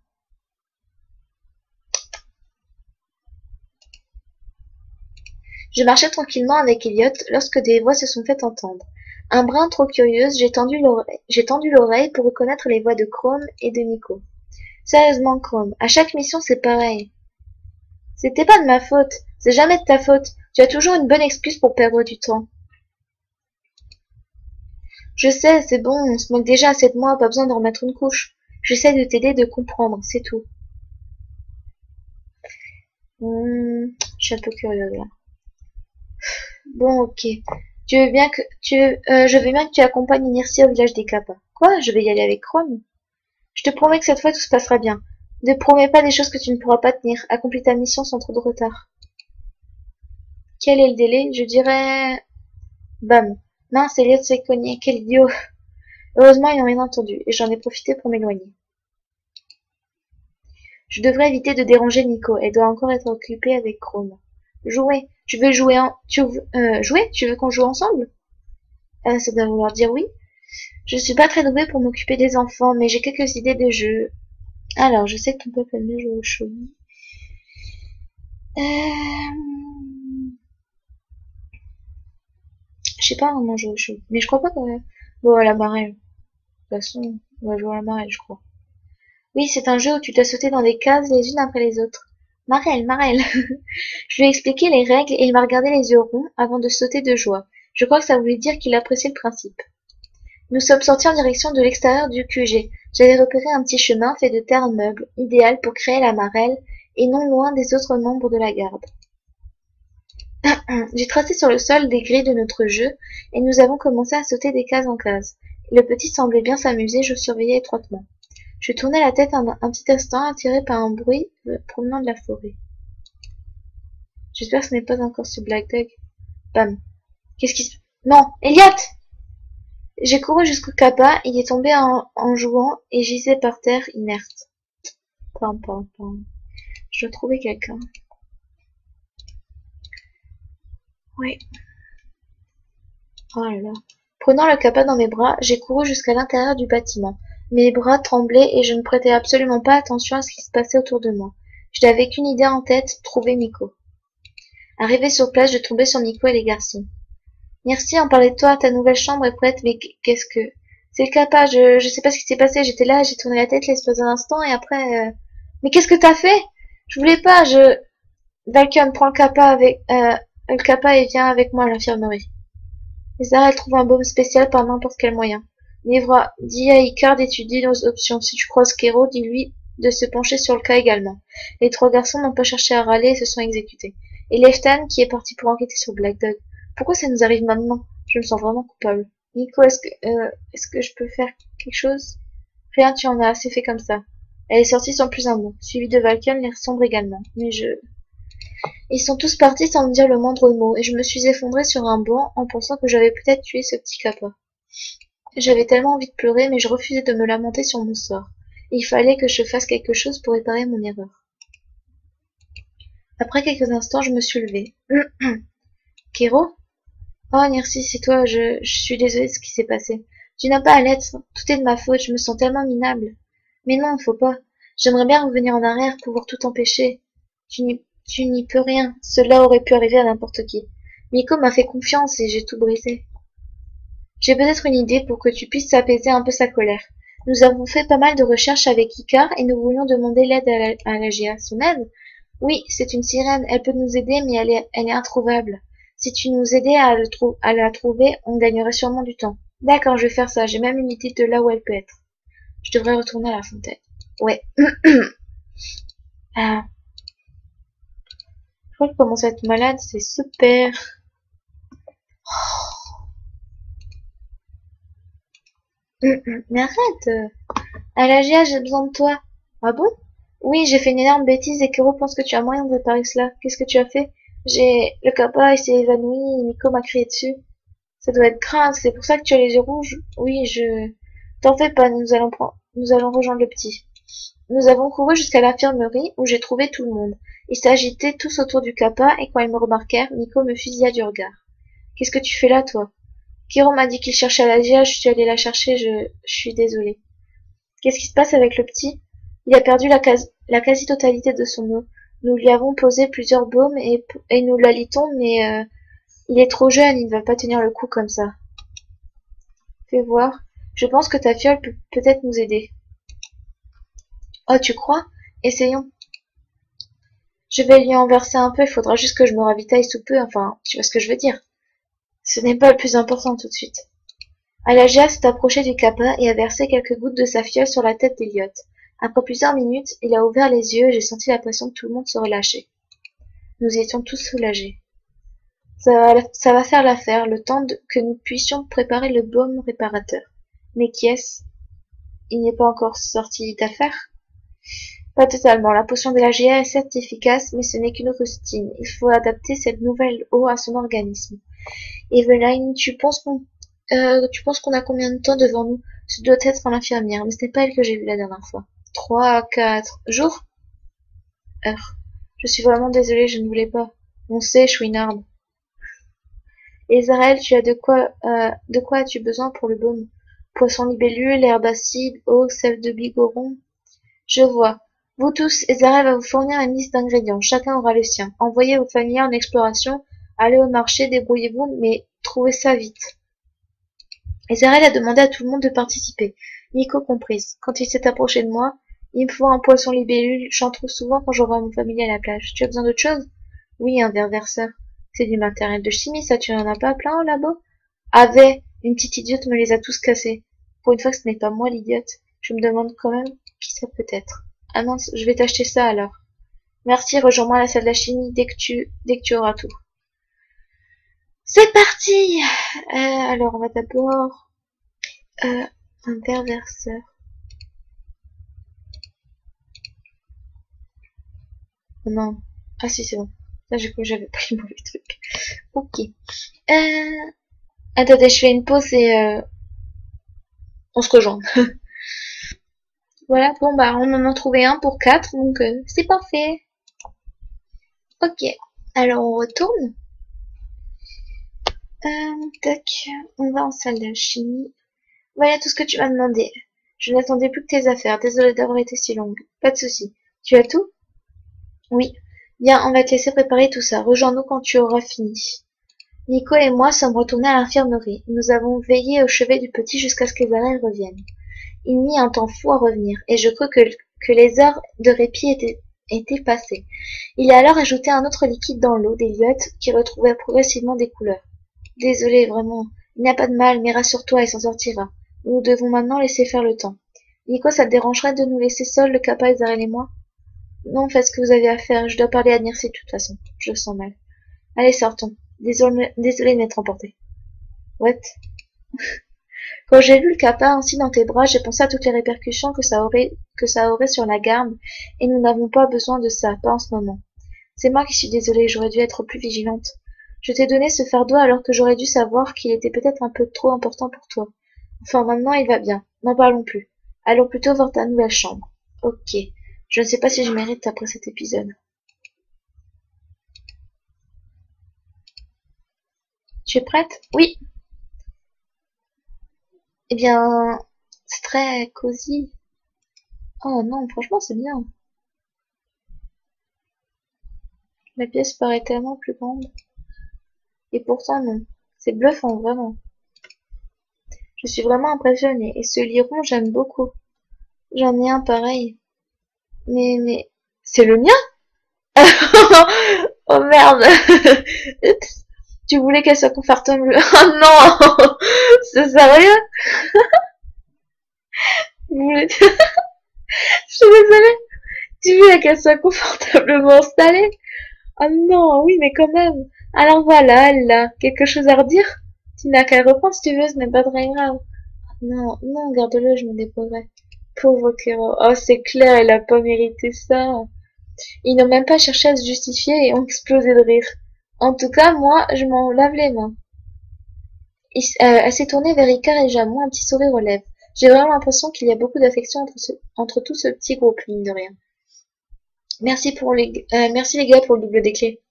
Je marchais tranquillement avec Elliot lorsque des voix se sont fait entendre. Un brin trop curieuse, j'ai tendu l'oreille pour reconnaître les voix de Chrome et de Nico. Sérieusement, Chrome, à chaque mission c'est pareil. C'était pas de ma faute, c'est jamais de ta faute. Tu as toujours une bonne excuse pour perdre du temps. Je sais, c'est bon, on se moque déjà assez de moi, pas besoin de remettre une couche. J'essaie de t'aider de comprendre, c'est tout. Je suis un peu curieuse là. Bon, ok. Je veux bien que tu accompagnes Nirsi au village des Kappas. Quoi? Je vais y aller avec Chrome? Je te promets que cette fois tout se passera bien. Ne promets pas des choses que tu ne pourras pas tenir. Accomplis ta mission sans trop de retard. Quel est le délai? Je dirais... Bam. Mince, Elliot s'est cogné. Quel idiot. Heureusement, ils n'ont rien entendu, et j'en ai profité pour m'éloigner. Je devrais éviter de déranger Nico. Elle doit encore être occupée avec Chrome. Jouer. Je veux jouer jouer? Tu veux qu'on joue ensemble? Ça doit vouloir dire oui. Je suis pas très douée pour m'occuper des enfants, mais j'ai quelques idées de jeux. Alors, je sais que ton peuple aime bien jouer au shogi. Je sais pas comment jouer au shogi, mais je crois pas que... Bon, à la marelle. De toute façon, on va jouer à la marelle, je crois. Oui, c'est un jeu où tu dois sauter dans des cases les unes après les autres. Marelle, Marelle. Je lui ai expliqué les règles et il m'a regardé les yeux ronds avant de sauter de joie. Je crois que ça voulait dire qu'il appréciait le principe. Nous sommes sortis en direction de l'extérieur du QG. J'avais repéré un petit chemin fait de terre meuble, idéal pour créer la marelle, et non loin des autres membres de la garde. J'ai tracé sur le sol des grilles de notre jeu, et nous avons commencé à sauter des cases en cases. Le petit semblait bien s'amuser, je surveillais étroitement. Je tournai la tête un petit instant, attiré par un bruit provenant de la forêt. J'espère que ce n'est pas encore ce Black Dog. Bam. Qu'est-ce qui se... Non, Elliot! J'ai couru jusqu'au Kappa, il est tombé en jouant et gisait par terre inerte. Pam, pam, pam. Je dois trouver quelqu'un. Oui. Oh là là. Prenant le Kappa dans mes bras, j'ai couru jusqu'à l'intérieur du bâtiment. Mes bras tremblaient et je ne prêtais absolument pas attention à ce qui se passait autour de moi. Je n'avais qu'une idée en tête, trouver Nico. Arrivé sur place, je tombais sur Nico et les garçons. Merci, on parlait de toi, ta nouvelle chambre est prête, mais qu'est-ce que... C'est le Kappa, je sais pas ce qui s'est passé, j'étais là, j'ai tourné la tête l'espace d'un instant et après... Mais qu'est-ce que t'as fait? Je voulais pas, Valkyne, prends le Kappa et viens avec moi à l'infirmerie. Lézard, elle trouve un baume spécial par n'importe quel moyen. Livra, dis à Icard d'étudier nos options. Si tu croises Kero, dis-lui de se pencher sur le cas également. Les trois garçons n'ont pas cherché à râler et se sont exécutés. Et Leftan, qui est parti pour enquêter sur Black Dog. Pourquoi ça nous arrive maintenant? Je me sens vraiment coupable. Nico, est-ce que je peux faire quelque chose? Rien, tu en as assez fait comme ça. Elle est sortie sans plus un mot, suivie de Valkyne, l'air sombre également. Ils sont tous partis sans me dire le moindre mot, et je me suis effondrée sur un banc en pensant que j'avais peut-être tué ce petit Kappa. J'avais tellement envie de pleurer, mais je refusais de me lamenter sur mon sort. Il fallait que je fasse quelque chose pour réparer mon erreur. Après quelques instants, je me suis levée. Kero? Oh, merci, c'est toi, je suis désolée de ce qui s'est passé. Tu n'as pas à l'être, tout est de ma faute, je me sens tellement minable. Mais non, faut pas. J'aimerais bien revenir en arrière, pouvoir tout empêcher. Tu n'y peux rien, cela aurait pu arriver à n'importe qui. Miko m'a fait confiance et j'ai tout brisé. J'ai peut-être une idée pour que tu puisses apaiser un peu sa colère. Nous avons fait pas mal de recherches avec Icar et nous voulions demander l'aide à la GA. Son aide? Oui, c'est une sirène, elle peut nous aider, mais elle est introuvable. Si tu nous aidais à la trouver, on gagnerait sûrement du temps. D'accord, je vais faire ça, j'ai même une idée de là où elle peut être. Je devrais retourner à la fontaine. Ouais. Ah, je crois que commencer à être malade, c'est super. Mais arrête! À la GA, j'ai besoin de toi. Ah bon? Oui, j'ai fait une énorme bêtise et Kero pense que tu as moyen de réparer cela. Qu'est-ce que tu as fait? Le kappa, il s'est évanoui et Miko m'a crié dessus. Ça doit être grave, c'est pour ça que tu as les yeux rouges. Oui, T'en fais pas, nous allons rejoindre le petit. Nous avons couru jusqu'à l'infirmerie où j'ai trouvé tout le monde. Ils s'agitaient tous autour du kappa et quand ils me remarquèrent, Miko me fusilla du regard. Qu'est-ce que tu fais là, toi? Kiro m'a dit qu'il cherchait à la GA, je suis allée la chercher, je suis désolée. Qu'est-ce qui se passe avec le petit? Il a perdu la quasi-totalité de son eau. Nous lui avons posé plusieurs baumes et nous l'alitons, mais il est trop jeune, il ne va pas tenir le coup comme ça. Fais voir. Je pense que ta fiole peut peut-être nous aider. Oh, tu crois? Essayons. Je vais lui en verser un peu, il faudra juste que je me ravitaille sous peu, enfin, tu vois ce que je veux dire. Ce n'est pas le plus important tout de suite. Alagia s'est approché du kappa et a versé quelques gouttes de sa fiole sur la tête d'Eliott. Après plusieurs minutes, il a ouvert les yeux et j'ai senti la pression de tout le monde se relâcher. Nous étions tous soulagés. Ça va faire l'affaire, le temps que nous puissions préparer le baume réparateur. Mais qui est-ce? Il n'est pas encore sorti d'affaire? Pas totalement. La potion de la GA est certes efficace, mais ce n'est qu'une rustine. Il faut adapter cette nouvelle eau à son organisme. Eveline, tu penses qu'on a combien de temps devant nous? Ce doit être l'infirmière, mais ce n'est pas elle que j'ai vue la dernière fois. 3, 4 jours? Heures. Je suis vraiment désolée, je ne voulais pas. On sait, Chouinard. Ezraël, de quoi as-tu besoin pour le baume? Poisson libellule, herbe acide, eau, sève de bigoron. Je vois. Vous tous, Ezraël va vous fournir une liste d'ingrédients. Chacun aura le sien. Envoyez vos familles en exploration. Allez au marché, débrouillez-vous, mais trouvez ça vite. Ezraël a demandé à tout le monde de participer, Nico comprise. Quand il s'est approché de moi, il me faut un poisson libellule, j'en trouve souvent quand j'envoie mon familier à la plage. Tu as besoin d'autre chose? Oui, un verre verseur. C'est du matériel de chimie, ça, tu n'en as pas plein au labo? Une petite idiote me les a tous cassés. Pour une fois que ce n'est pas moi l'idiote, je me demande quand même qui ça peut être. Ah mince, je vais t'acheter ça alors. Merci, rejoins-moi à la salle de la chimie dès que tu auras tout. C'est parti! Alors, on va d'abord un verre verseur. Oh non. Ah si, c'est bon. Là, j'ai cru que j'avais pris le mauvais truc. Ok. Attendez, je fais une pause et on se rejoint. Voilà, bon bah on en a trouvé un pour 4, donc c'est parfait. Ok, alors on retourne. Tac, on va en salle de chimie. Voilà tout ce que tu m'as demandé. Je n'attendais plus que tes affaires, désolée d'avoir été si longue. Pas de souci. Tu as tout? Oui. Bien, on va te laisser préparer tout ça. Rejoins-nous quand tu auras fini. Nico et moi sommes retournés à l'infirmerie. Nous avons veillé au chevet du petit jusqu'à ce qu'Ezraël revienne. Il mit un temps fou à revenir, et je crus que les heures de répit étaient passées. Il a alors ajouté un autre liquide dans l'eau d'Eliott, qui retrouvait progressivement des couleurs. Désolé, vraiment. Il n'y a pas de mal, mais rassure-toi, il s'en sortira. Nous devons maintenant laisser faire le temps. Nico, ça te dérangerait de nous laisser seuls, le kappa, Ezraël et moi? Non, faites ce que vous avez à faire. Je dois parler à Nirsi de toute façon. Je le sens mal. Allez, sortons. Désolé de m'être emporté. What? Quand j'ai lu le kappa ainsi dans tes bras, j'ai pensé à toutes les répercussions que ça aurait sur la garde, et nous n'avons pas besoin de ça, pas en ce moment. C'est moi qui suis désolée, j'aurais dû être plus vigilante. Je t'ai donné ce fardeau alors que j'aurais dû savoir qu'il était peut-être un peu trop important pour toi. Enfin, maintenant il va bien, n'en parlons plus. Allons plutôt voir ta nouvelle chambre. Ok. Je ne sais pas si je mérite après cet épisode. Tu es prête? Oui. Eh bien, c'est très cosy. Oh non, franchement, c'est bien. La pièce paraît tellement plus grande. Et pourtant, non. C'est bluffant, vraiment. Je suis vraiment impressionnée. Et ce lit rond, j'aime beaucoup. J'en ai un pareil. Mais, c'est le mien? Oh merde. Oups. Tu voulais qu'elle soit confortable. Oh non. C'est sérieux? Je suis désolée. Tu voulais qu'elle soit confortablement installée? Oh non, oui, mais quand même. Alors voilà, elle a quelque chose à redire? Tu n'as qu'à le reprendre si tu veux, ce n'est pas très grave. Non, non, garde-le, je me déploierai. Pauvre Kero. Oh, c'est clair, elle a pas mérité ça. Ils n'ont même pas cherché à se justifier et ont explosé de rire. En tout cas, moi, je m'en lave les mains. Elle s'est tournée vers Ricard et Jamon, un petit sourire aux lèvres. J'ai vraiment l'impression qu'il y a beaucoup d'affection entre tout ce petit groupe, mine de rien. Merci les gars pour le double des clés.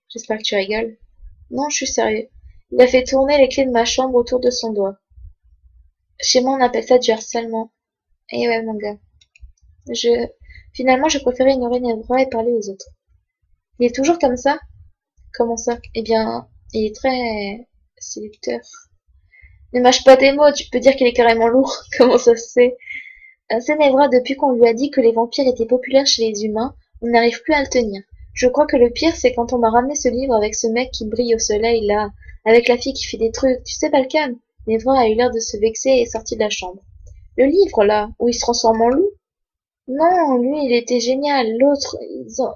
J'espère que tu rigoles. Non, je suis sérieux. Il a fait tourner les clés de ma chambre autour de son doigt. Chez moi, on appelle ça du harcèlement. Eh ouais, mon gars. Je... Finalement, je préférais ignorer Nevra et parler aux autres. Il est toujours comme ça? Comment ça? Eh bien, il est très séducteur. Ne mâche pas tes mots, tu peux dire qu'il est carrément lourd. Comment ça se fait? C'est Nevra, depuis qu'on lui a dit que les vampires étaient populaires chez les humains, on n'arrive plus à le tenir. Je crois que le pire, c'est quand on m'a ramené ce livre avec ce mec qui brille au soleil, là, avec la fille qui fait des trucs, tu sais, Balkan. Nevra a eu l'air de se vexer et est sorti de la chambre. Le livre, là, où il se transforme en loup? Non, lui, il était génial. L'autre,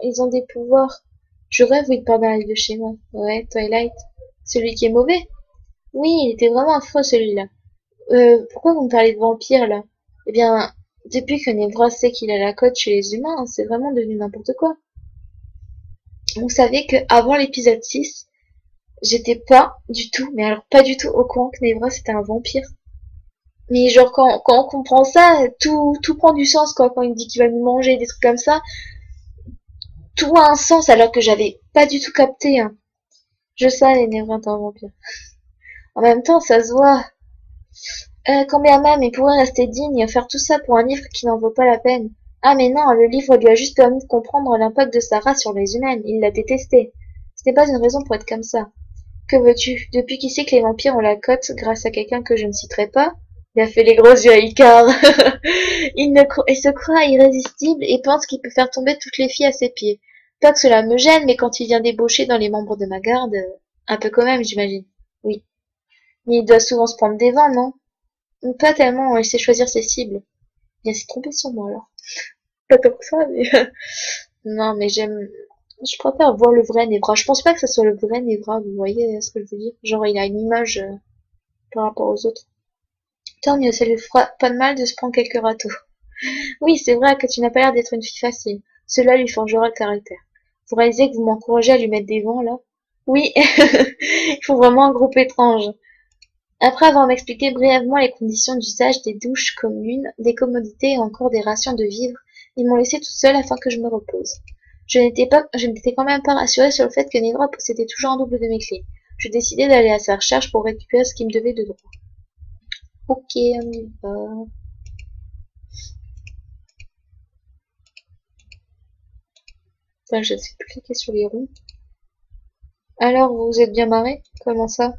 ils ont des pouvoirs. Je rêve où il parle d'un livre de chez moi. Ouais, Twilight. Celui qui est mauvais? Oui, il était vraiment affreux, celui-là. Pourquoi vous me parlez de vampires, là? Eh bien, depuis que Nevra sait qu'il a la cote chez les humains, c'est vraiment devenu n'importe quoi. Vous savez que avant l'épisode 6, j'étais pas du tout, mais alors pas du tout au courant que Nevra c'était un vampire. Mais genre quand on comprend ça, tout prend du sens quoi. Quand il me dit qu'il va nous manger, des trucs comme ça, tout a un sens alors que j'avais pas du tout capté. Hein. Je savais Nevra est un vampire. En même temps, ça se voit. Quand bien même il pourrait rester digne et faire tout ça pour un livre qui n'en vaut pas la peine. Ah mais non, le livre lui a juste permis de comprendre l'impact de sa race sur les humaines. Il l'a détesté. Ce n'est pas une raison pour être comme ça. Que veux-tu? Depuis qu'il sait que les vampires ont la cote grâce à quelqu'un que je ne citerai pas, il a fait les gros yeux à Icar. Il se croit irrésistible et pense qu'il peut faire tomber toutes les filles à ses pieds. Pas que cela me gêne, mais quand il vient débaucher dans les membres de ma garde, un peu quand même, j'imagine. Oui. Mais il doit souvent se prendre des vents, non? Pas tellement, il sait choisir ses cibles. Il s'est trompé sur moi, alors. Pas tant que ça, mais... non, mais je préfère voir le vrai Nevra. Je pense pas que ce soit le vrai Nevra, vous voyez ce que je veux dire? Genre, il a une image par rapport aux autres. Tant mieux, ça lui fera pas de mal de se prendre quelques râteaux. Oui, c'est vrai que tu n'as pas l'air d'être une fille facile. Cela lui forgera le caractère. Vous réalisez que vous m'encouragez à lui mettre des vents, là? Oui, il faut vraiment un groupe étrange. Après avoir m'expliqué brièvement les conditions d'usage des douches communes, des commodités et encore des rations de vivres, ils m'ont laissé toute seule afin que je me repose. Je n'étais quand même pas rassurée sur le fait que Nevra possédait toujours un double de mes clés. Je décidai d'aller à sa recherche pour récupérer ce qui me devait de droit. Ok, on y va. Enfin, je sais plus cliquer sur les ronds. Alors, vous vous êtes bien marré? Comment ça?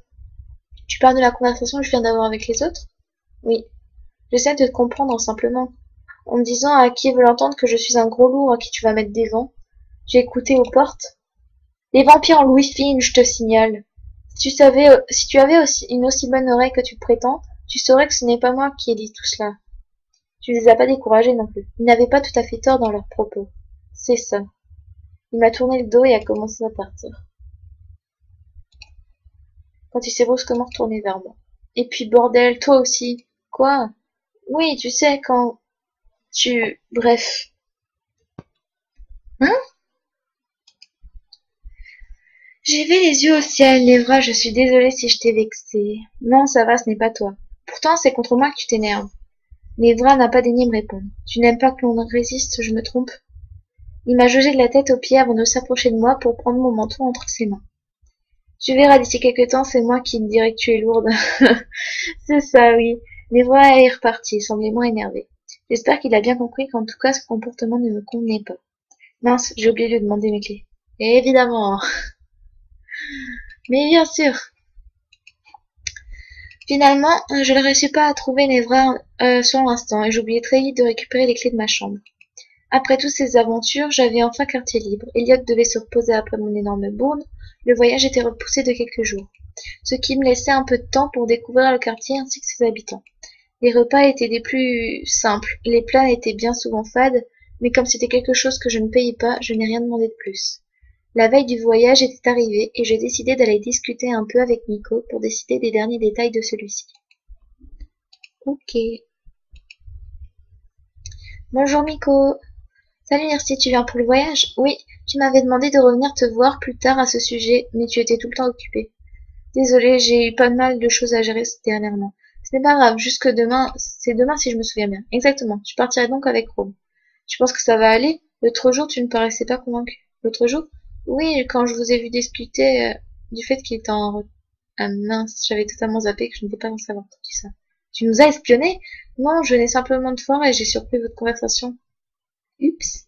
Tu parles de la conversation que je viens d'avoir avec les autres? Oui. J'essaie de te comprendre simplement. En me disant à qui veut l'entendre que je suis un gros lourd à qui tu vas mettre des vents. J'ai écouté aux portes. Les vampires en Louis fine, je te signale. Si tu avais une aussi bonne oreille que tu prétends, tu saurais que ce n'est pas moi qui ai dit tout cela. Tu les as pas découragés non plus. Ils n'avaient pas tout à fait tort dans leurs propos. C'est ça. Il m'a tourné le dos et a commencé à partir. Quand il s'est brusquement retourné vers moi. Et puis bordel, toi aussi. Quoi? Oui, tu sais, quand Bref. Hein? J'ai levé les yeux au ciel, Lévra, je suis désolée si je t'ai vexé. Non, ça va, ce n'est pas toi. Pourtant, c'est contre moi que tu t'énerves. Nevra n'a pas daigné me répondre. Tu n'aimes pas que l'on résiste, je me trompe? Il m'a jaugé de la tête aux pieds avant de s'approcher de moi pour prendre mon menton entre ses mains. Tu verras d'ici quelque temps, c'est moi qui te dirai que tu es lourde. C'est ça, oui. Nevra est reparti, il semblait moins énervé. J'espère qu'il a bien compris qu'en tout cas, ce comportement ne me convenait pas. Mince, j'ai oublié de lui demander mes clés. Évidemment. Mais bien sûr. Finalement, je ne réussis pas à trouver Nevra sur l'instant et j'oubliais très vite de récupérer les clés de ma chambre. Après toutes ces aventures, j'avais enfin quartier libre. Elliot devait se reposer après mon énorme bourde. Le voyage était repoussé de quelques jours, ce qui me laissait un peu de temps pour découvrir le quartier ainsi que ses habitants. Les repas étaient des plus simples, les plats étaient bien souvent fades, mais comme c'était quelque chose que je ne payais pas, je n'ai rien demandé de plus. La veille du voyage était arrivée et j'ai décidé d'aller discuter un peu avec Nico pour décider des derniers détails de celui-ci. Ok. Bonjour Nico. Salut Merci, tu viens pour le voyage? Oui, tu m'avais demandé de revenir te voir plus tard à ce sujet, mais tu étais tout le temps occupé. Désolée, j'ai eu pas mal de choses à gérer dernièrement. Ce n'est pas grave, jusque demain, c'est demain si je me souviens bien. Exactement, tu partirais donc avec Rome. Tu penses que ça va aller? L'autre jour, tu ne paraissais pas convaincu. L'autre jour? Oui, quand je vous ai vu discuter du fait qu'il était en... Ah mince, j'avais totalement zappé que je n'étais pas censée avoir entendu ça. Tu nous as espionnés? Non, je venais simplement de voir et j'ai surpris votre conversation. Oups.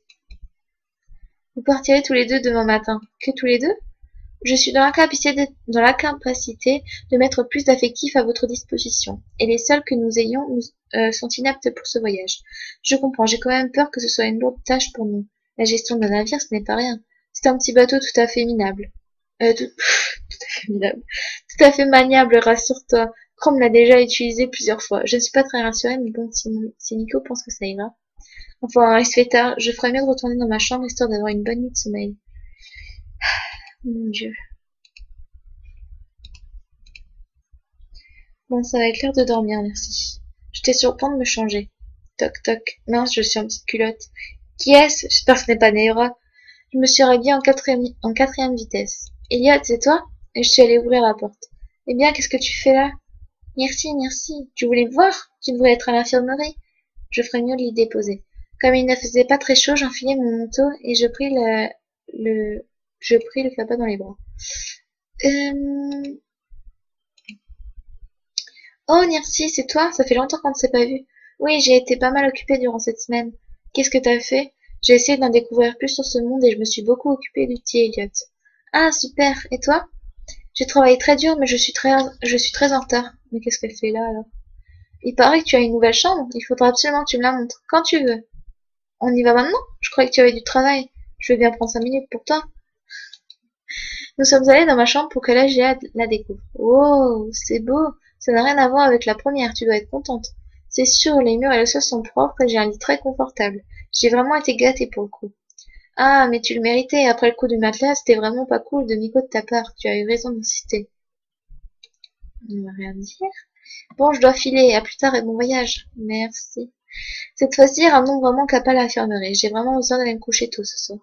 Vous partirez tous les deux demain matin. Que tous les deux? Je suis dans l'incapacité de mettre plus d'affectifs à votre disposition, et les seuls que nous ayons sont inaptes pour ce voyage. Je comprends, j'ai quand même peur que ce soit une lourde tâche pour nous. La gestion d'un navire, ce n'est pas rien. C'est un petit bateau tout à fait minable. Tout à fait minable. Tout à fait maniable, rassure-toi. Chrome l'a déjà utilisé plusieurs fois. Je ne suis pas très rassurée, mais bon, si Nico pense que ça ira. Enfin, il se fait tard. Je ferais mieux de retourner dans ma chambre histoire d'avoir une bonne nuit de sommeil. Mon Dieu. Bon, ça va être l'heure de dormir, merci. J'étais sur le point de me changer. Toc toc. Mince, je suis en petite culotte. Qui est-ce? J'espère que ce n'est pas Neira. Je me suis habillée en quatrième vitesse. Elliot, c'est toi? Et je suis allée ouvrir la porte. Eh bien, qu'est-ce que tu fais là? Merci, merci. Tu voulais me voir? Tu voulais être à l'infirmerie? Je ferais mieux de l'y déposer. Comme il ne faisait pas très chaud, j'enfilai mon manteau et je pris le cabas dans les bras. Oh, Nirsi, c'est toi? Ça fait longtemps qu'on ne s'est pas vu. Oui, j'ai été pas mal occupée durant cette semaine. Qu'est-ce que t'as fait? J'ai essayé d'en découvrir plus sur ce monde et je me suis beaucoup occupée du petit Elliot. Ah, super. Et toi? J'ai travaillé très dur, mais je suis très en retard. Mais qu'est-ce qu'elle fait là, alors? Il paraît que tu as une nouvelle chambre. Il faudra absolument que tu me la montres. Quand tu veux. On y va maintenant? Je croyais que tu avais du travail. Je veux bien prendre 5 minutes pour toi. Nous sommes allés dans ma chambre pour que la découvre. Oh, c'est beau. Ça n'a rien à voir avec la première, tu dois être contente. C'est sûr, les murs et le sol sont propres et j'ai un lit très confortable. J'ai vraiment été gâtée pour le coup. Ah, mais tu le méritais, après le coup du matelas, c'était vraiment pas cool de Nico de ta part, tu as eu raison d'insister. On va rien dire. Bon, je dois filer, à plus tard et bon voyage. Merci. Cette fois-ci, ramenons vraiment Kappa à l'infirmerie, j'ai vraiment besoin d'aller me coucher tôt ce soir.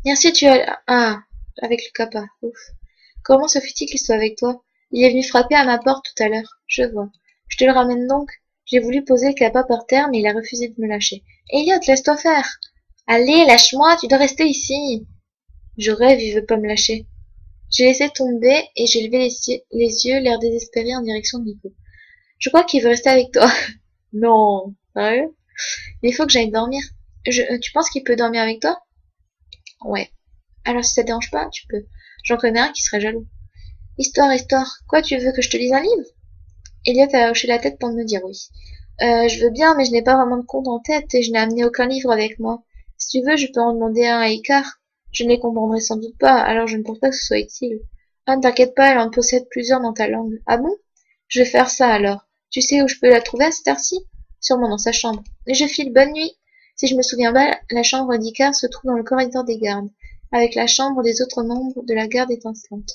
Merci, tu as... Ah, avec le Kappa, ouf. Comment se fait-il qu'il soit avec toi? Il est venu frapper à ma porte tout à l'heure. Je vois. Je te le ramène donc. J'ai voulu poser le Kappa par terre, mais il a refusé de me lâcher. Elliot, laisse-toi faire. Allez, lâche-moi, tu dois rester ici. Je rêve, il veut pas me lâcher. J'ai laissé tomber et j'ai levé les yeux, l'air désespéré en direction de Nico. Je crois qu'il veut rester avec toi. Non, sérieux? Mais il faut que j'aille dormir. Tu penses qu'il peut dormir avec toi? Ouais. Alors si ça te dérange pas, tu peux. J'en connais un qui serait jaloux. Histoire. Quoi, tu veux que je te lise un livre? Elliot a hoché la tête pour me dire oui. Je veux bien, mais je n'ai pas vraiment de compte en tête et je n'ai amené aucun livre avec moi. Si tu veux, je peux en demander un à Icar. Je ne les comprendrai sans doute pas, alors je ne pense pas que ce soit utile. Ah, ne t'inquiète pas, elle en possède plusieurs dans ta langue. Ah bon? Je vais faire ça alors. Tu sais où je peux la trouver à cette heure-ci? Sûrement dans sa chambre. Et je file, bonne nuit. Si je me souviens bien, la chambre d'Icar se trouve dans le corridor des gardes, avec la chambre des autres membres de la garde étincelante.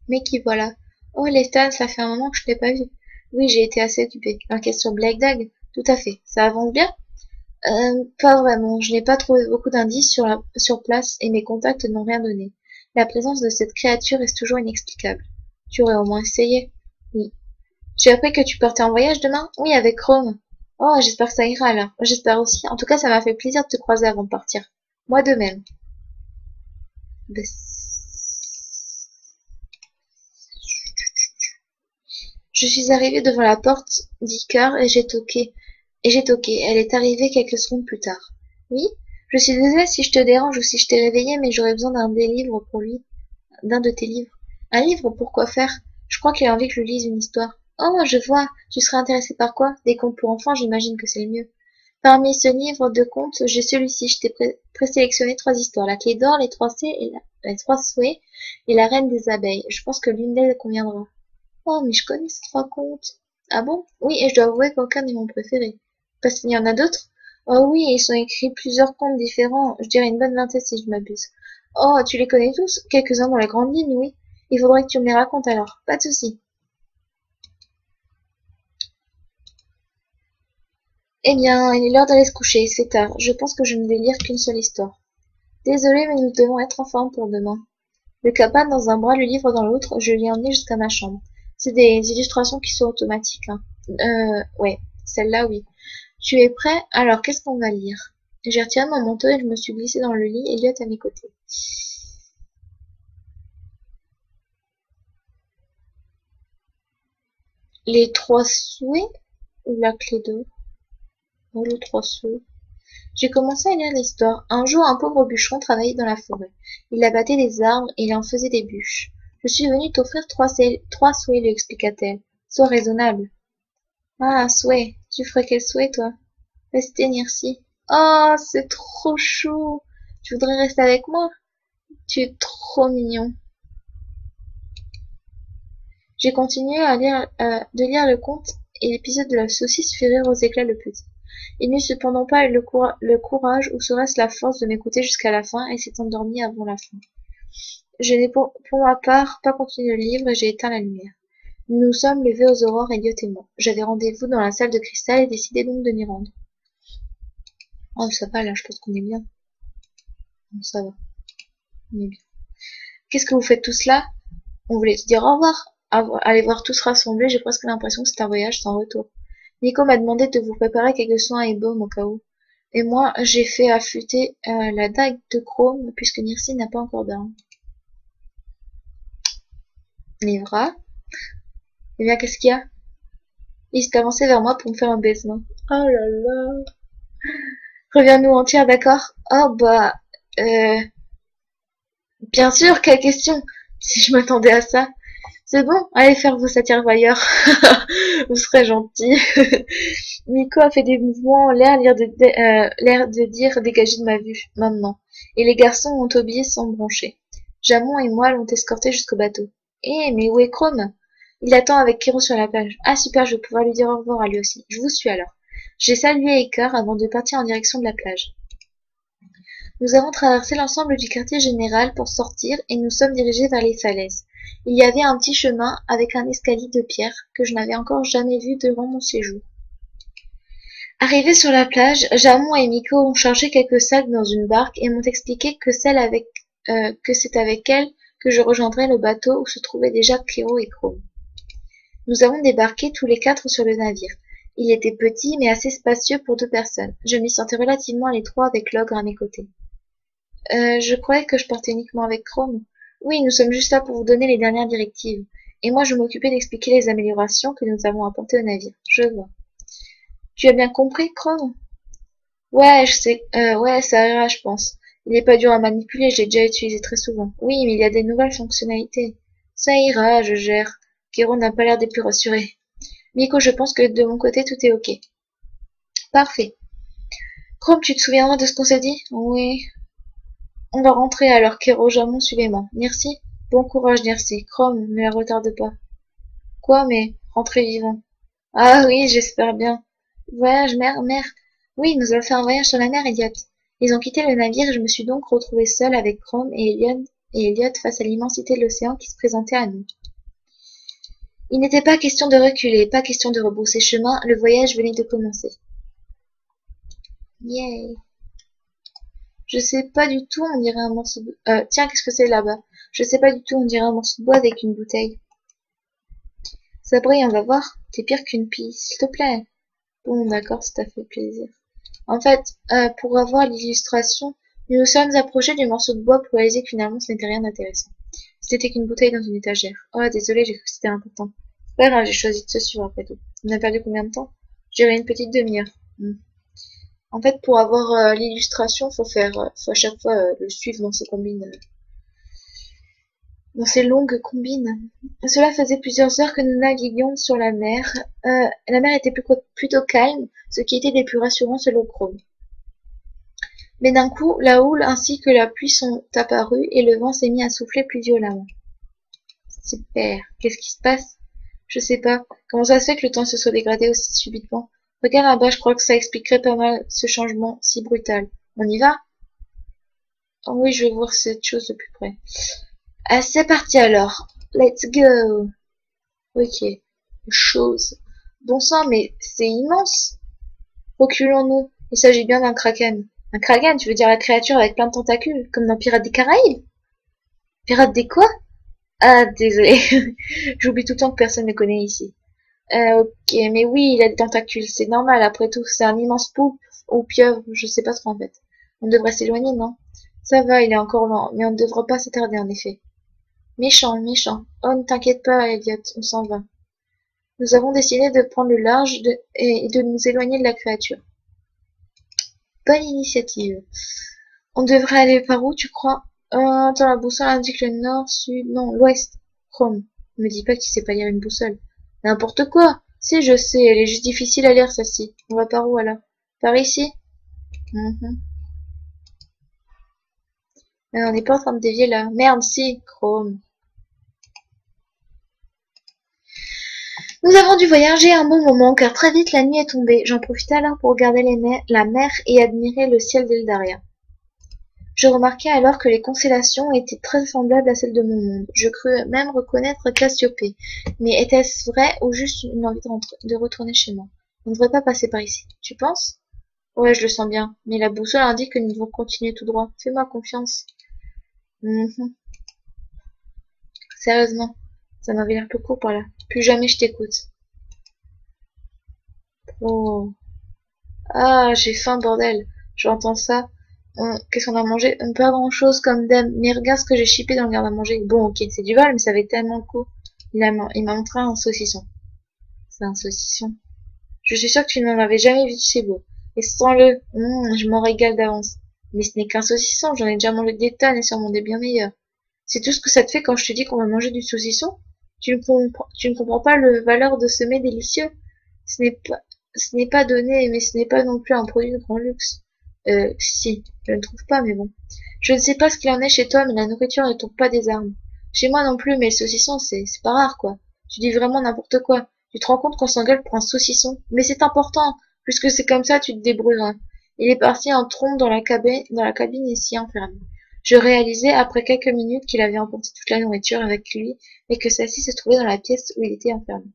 Mais qui voilà. Oh, Lestan, ça fait un moment que je t'ai pas vu. Oui, j'ai été assez occupée. L'enquête sur Black Dag? Tout à fait. Ça avance bien? Pas vraiment. Je n'ai pas trouvé beaucoup d'indices sur place et mes contacts n'ont rien donné. La présence de cette créature reste toujours inexplicable. Tu aurais au moins essayé. Oui. J'ai appris que tu partais en voyage demain? Oui, avec Rome. Oh, j'espère que ça ira alors. J'espère aussi. En tout cas, ça m'a fait plaisir de te croiser avant de partir. Moi de même. Je suis arrivée devant la porte d'Icar et j'ai toqué. Elle est arrivée quelques secondes plus tard. Oui? Je suis désolée si je te dérange ou si je t'ai réveillée, mais j'aurais besoin d'un de tes livres. Un livre pour quoi faire? Je crois qu'il a envie que je lui lise une histoire. Oh, je vois. Tu serais intéressé par quoi? Des contes pour enfants, j'imagine que c'est le mieux. Parmi ce livre de contes, j'ai celui-ci. Je t'ai présélectionné 3 histoires. La clé d'or, les 3 souhaits et la reine des abeilles. Je pense que l'une d'elles conviendra. Oh, mais je connais ces 3 contes. Ah bon? Oui, et je dois avouer qu'aucun n'est mon préféré. Parce qu'il y en a d'autres? Oh oui, ils sont écrits plusieurs contes différents. Je dirais une bonne vingtaine si je m'abuse. Oh, tu les connais tous? Quelques-uns dans la grande ligne, oui. Il faudrait que tu me les racontes alors. Pas de souci. Eh bien, il est l'heure d'aller se coucher. C'est tard. Je pense que je ne vais lire qu'une seule histoire. Désolée, mais nous devons être en forme pour demain. Le cabane dans un bras, le livre dans l'autre, je l'ai emmené jusqu'à ma chambre. C'est des illustrations qui sont automatiques, hein. Ouais, celle-là, oui. Tu es prêt? Alors, qu'est-ce qu'on va lire? J'ai retiré mon manteau et je me suis glissée dans le lit, Elliot à mes côtés. Les 3 souhaits ou la clé d'or? Oh, les 3 souhaits. J'ai commencé à lire l'histoire. Un jour, un pauvre bûcheron travaillait dans la forêt. Il abattait des arbres et il en faisait des bûches. Je suis venue t'offrir 3 souhaits, lui expliqua-t-elle. Sois raisonnable. Ah, un souhait. Tu ferais quel souhait, toi? Rester Nirsi. Oh, c'est trop chou. Tu voudrais rester avec moi? Tu es trop mignon. J'ai continué de lire le conte et l'épisode de la saucisse fit rire aux éclats le petit. Il n'eut cependant pas eu le courage ou serait-ce la force de m'écouter jusqu'à la fin et s'est endormi avant la fin. Je n'ai pour ma part pas continué le livre et j'ai éteint la lumière. Nous nous sommes levés aux aurores, Elliot et moi. J'avais rendez-vous dans la salle de cristal et décidé donc de m'y rendre. Oh, ça va, là, je pense qu'on est bien. Bon, ça va, on est bien. Qu'est-ce que vous faites tous là? On voulait se dire au revoir. Aller voir tous rassemblés, j'ai presque l'impression que c'est un voyage sans retour. Nico m'a demandé de vous préparer quelques soins et baumes au cas où. Et moi, j'ai fait affûter la dague de chrome puisque Nirsi n'a pas encore d'arme. Livra. Eh bien, qu'est-ce qu'il y a? Il s'est avancé vers moi pour me faire un baisement. Oh là là. Reviens-nous entière, d'accord? Oh bah, euh, bien sûr, quelle question? Si je m'attendais à ça. C'est bon, allez faire vos satires ailleurs. Vous serez gentil. Nico a fait des mouvements, l'air de dire dégagez de ma vue, maintenant. Et les garçons ont obéi sans broncher. Jamon et moi l'ont escorté jusqu'au bateau. Eh, mais où est Chrome? Il attend avec Kiro sur la plage. Ah super, je vais pouvoir lui dire au revoir à lui aussi. Je vous suis alors. J'ai salué Icar avant de partir en direction de la plage. Nous avons traversé l'ensemble du quartier général pour sortir et nous sommes dirigés vers les falaises. Il y avait un petit chemin avec un escalier de pierre que je n'avais encore jamais vu durant mon séjour. Arrivés sur la plage, Jamon et Miko ont chargé quelques sacs dans une barque et m'ont expliqué que c'est avec elle que je rejoindrais le bateau où se trouvaient déjà Kiro et Chrome. Nous avons débarqué tous les 4 sur le navire. Il était petit mais assez spacieux pour 2 personnes. Je m'y sentais relativement à l'étroit avec l'ogre à mes côtés. Je croyais que je partais uniquement avec Chrome. Oui, nous sommes juste là pour vous donner les dernières directives. Et moi, je m'occupais d'expliquer les améliorations que nous avons apportées au navire. Je vois. Tu as bien compris, Chrome? Ouais, je sais. Ouais, ça ira, je pense. Il n'est pas dur à manipuler, j'ai déjà utilisé très souvent. Oui, mais il y a des nouvelles fonctionnalités. Ça ira, je gère. Kiro n'a pas l'air des plus rassurés. Miko, je pense que de mon côté, tout est ok. Parfait. Chrome, tu te souviendras de ce qu'on s'est dit? Oui. On va rentrer alors, Kero, Jamon, suivez-moi. Merci. Bon courage, Nercy. Chrome, ne la retarde pas. Quoi, mais rentrez vivant. Ah oui, j'espère bien. Voyage, mer. Oui, nous allons faire un voyage sur la mer, Elliot. Ils ont quitté le navire et je me suis donc retrouvée seule avec Chrome et Elliot face à l'immensité de l'océan qui se présentait à nous. Il n'était pas question de reculer, pas question de rebrousser chemin, le voyage venait de commencer. Yay. Je sais pas du tout, on dirait un morceau de... tiens, qu'est-ce que c'est là-bas? Je sais pas du tout, on dirait un morceau de bois avec une bouteille. Ça brille, on va voir. T'es pire qu'une pie, s'il te plaît. Bon, d'accord, ça t'a fait plaisir. En fait, pour avoir l'illustration, nous nous sommes approchés du morceau de bois pour réaliser que finalement ce n'était rien d'intéressant. C'était qu'une bouteille dans une étagère. Oh, désolé, j'ai cru que c'était important. C'est pas grave, j'ai choisi de se suivre après tout. On a perdu combien de temps? Je dirais une petite demi-heure. En fait, pour avoir l'illustration, faut à chaque fois le suivre dans ses combines, dans ces longues combines. Cela faisait plusieurs heures que nous naviguions sur la mer. La mer était plutôt calme, ce qui était des plus rassurants selon Chrome. Mais d'un coup, la houle ainsi que la pluie sont apparues et le vent s'est mis à souffler plus violemment. Super. Qu'est-ce qui se passe? Je sais pas. Comment ça se fait que le temps se soit dégradé aussi subitement? Regarde là-bas, je crois que ça expliquerait pas mal ce changement si brutal. On y va? Oh oui, je veux voir cette chose de plus près. Ah, c'est parti alors. Let's go. Ok. Chose. Bon sang, mais c'est immense. Reculons-nous. Il s'agit bien d'un kraken. Un kraken, tu veux dire la créature avec plein de tentacules, comme dans Pirates des Caraïbes? Pirates des quoi? Ah, désolé. J'oublie tout le temps que personne ne connaît ici. Ok, mais oui, il a des tentacules, c'est normal, après tout, c'est un immense poulpe ou pieuvre, je sais pas trop en fait. On devrait s'éloigner, non? Ça va, il est encore lent, mais on ne devrait pas s'attarder en effet. Méchant, méchant. Oh, ne t'inquiète pas, Elliot, on s'en va. Nous avons décidé de prendre le large et de nous éloigner de la créature. Bonne initiative. On devrait aller par où, tu crois? Attends, la boussole indique le nord, sud, non, l'ouest. Chrome. Ne me dis pas que tu sais pas lire une boussole. N'importe quoi. Si, je sais, elle est juste difficile à lire, celle-ci. On va par où, alors? Par ici? Mais on n'est pas en train de dévier, là. Merde, si, Chrome. Nous avons dû voyager un bon moment, car très vite la nuit est tombée. J'en profitai alors pour regarder la mer et admirer le ciel d'Eldaria. Je remarquai alors que les constellations étaient très semblables à celles de mon monde. Je crus même reconnaître Cassiopée. Mais était-ce vrai ou juste une envie de retourner chez moi? On ne devrait pas passer par ici. Tu penses? Ouais, je le sens bien. Mais la boussole indique que nous devons continuer tout droit. Fais-moi confiance. Sérieusement, ça m'avait l'air peu court par là. Plus jamais je t'écoute. Oh. Ah, j'ai faim, bordel. J'entends ça. Qu'est-ce qu'on a mangé? Pas grand-chose comme d'hab. Mais regarde ce que j'ai chippé dans le garde à manger. Bon, ok, c'est du vol, mais ça avait tellement de goût. Il m'a montré un saucisson. C'est un saucisson. Je suis sûre que tu n'en avais jamais vu de chez beau. Et sens-le. Je m'en régale d'avance. Mais ce n'est qu'un saucisson. J'en ai déjà mangé des tonnes et sûrement des bien meilleurs. C'est tout ce que ça te fait quand je te dis qu'on va manger du saucisson? Tu ne comprends pas le valeur de ce mets délicieux? Ce n'est pas, ce n'est pas donné, mais ce n'est pas non plus un produit de grand luxe. Si, je ne trouve pas, mais bon. Je ne sais pas ce qu'il en est chez toi, mais la nourriture ne tombe pas des armes. Chez moi non plus, mais le saucisson, c'est pas rare, quoi. Tu dis vraiment n'importe quoi. Tu te rends compte qu'on s'engueule pour un saucisson? Mais c'est important. Puisque c'est comme ça, tu te débrouilleras. Il est parti en trombe dans la cabine et s'y enfermé. Je réalisai après quelques minutes qu'il avait emporté toute la nourriture avec lui et que celle-ci se trouvait dans la pièce où il était enfermé.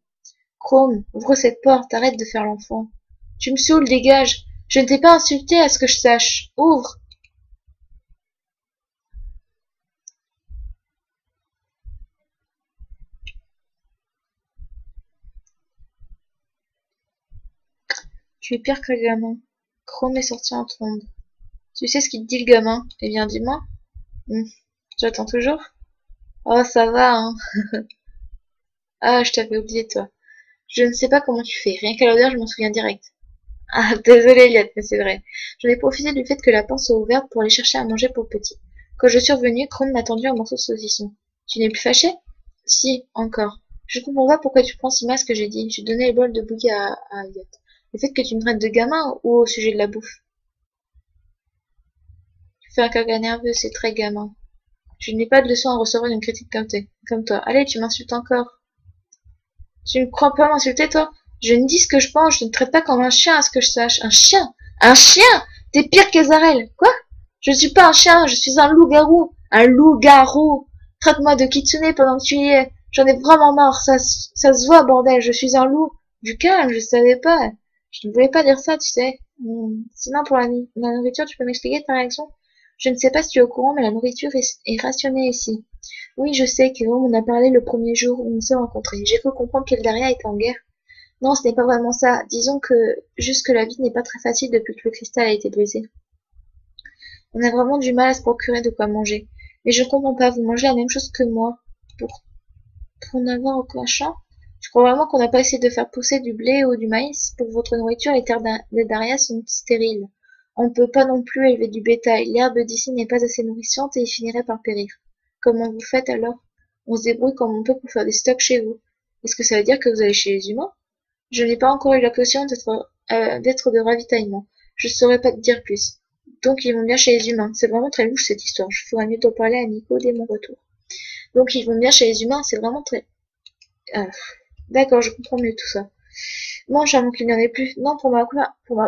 Chrome, ouvre cette porte, arrête de faire l'enfant. Tu me saoules, dégage. Je ne t'ai pas insulté à ce que je sache. Ouvre. Tu es pire que le gamin. Chrome est sorti en trombe. Tu sais ce qu'il te dit le gamin? Eh bien, dis-moi. J'attends toujours. Oh, ça va, hein. Ah, je t'avais oublié, toi. Je ne sais pas comment tu fais. Rien qu'à l'odeur, je m'en souviens direct. Ah, désolé, Eliot, mais c'est vrai. J'en ai profité du fait que la porte soit ouverte pour aller chercher à manger pour le petit. Quand je suis revenue, Chrome m'a tendu un morceau de saucisson. Tu n'es plus fâché? Si, encore. Je ne comprends pas pourquoi tu prends si mal ce que j'ai dit. J'ai donné le bol de bouillie à Elliot. Le fait que tu me traites de gamin ou au sujet de la bouffe? Tu fais un caca nerveux, c'est très gamin. Je n'ai pas de leçon à recevoir d'une critique comme toi. Allez, tu m'insultes encore. Tu ne crois pas m'insulter, toi? Je ne dis ce que je pense, je ne traite pas comme un chien à ce que je sache. Un chien? Un chien? T'es pire qu'Azarel. Quoi? Je ne suis pas un chien, je suis un loup-garou. Un loup-garou. Traite-moi de kitsune pendant que tu y es. J'en ai vraiment marre, ça se voit, bordel, je suis un loup. Du calme, je savais pas. Je ne voulais pas dire ça, tu sais. Sinon, pour la nourriture, tu peux m'expliquer ta réaction? Je ne sais pas si tu es au courant, mais la nourriture est rationnée ici. Oui, je sais, Kérom en a parlé le premier jour où on s'est rencontrés. J'ai cru comprendre qu'Eldaria était en guerre. Non, ce n'est pas vraiment ça. Disons que juste que la vie n'est pas très facile depuis que le cristal a été brisé. On a vraiment du mal à se procurer de quoi manger. Mais je ne comprends pas, vous mangez la même chose que moi. Pour, pour n'avoir aucun champ? Je crois vraiment qu'on n'a pas essayé de faire pousser du blé ou du maïs. Pour votre nourriture, les terres d'Eldaria sont stériles. On ne peut pas non plus élever du bétail. L'herbe d'ici n'est pas assez nourrissante et il finirait par périr. Comment vous faites alors? On se débrouille comme on peut pour faire des stocks chez vous. Est-ce que ça veut dire que vous allez chez les humains? Je n'ai pas encore eu l'occasion d'être de ravitaillement. Je ne saurais pas te dire plus. Donc ils vont bien chez les humains. C'est vraiment très louche cette histoire. Je ferai mieux d'en parler à Nico dès mon retour. Donc ils vont bien chez les humains, c'est vraiment très... Ah, d'accord, je comprends mieux tout ça. Non, j'avoue qu'il n'y en ait plus. Non, pour ma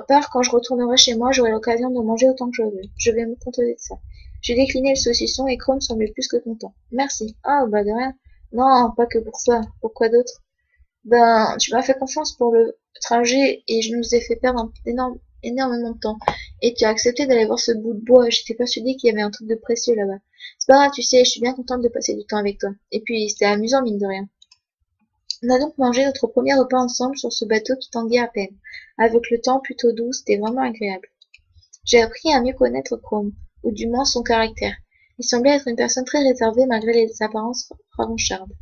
part, quand je retournerai chez moi, j'aurai l'occasion de manger autant que je veux. Je vais me contenter de ça. J'ai décliné le saucisson et Chrome semblait plus que content. Merci. Ah, bah de rien. Non, pas que pour ça. Pourquoi d'autre? Ben, tu m'as fait confiance pour le trajet et je nous ai fait perdre énormément de temps. Et tu as accepté d'aller voir ce bout de bois. J'étais persuadée qu'il y avait un truc de précieux là-bas. C'est pas grave, tu sais, je suis bien contente de passer du temps avec toi. Et puis, c'était amusant, mine de rien. On a donc mangé notre premier repas ensemble sur ce bateau qui tanguait à peine. Avec le temps plutôt doux, c'était vraiment agréable. J'ai appris à mieux connaître Chrome, ou du moins son caractère. Il semblait être une personne très réservée malgré les apparences revanchardes.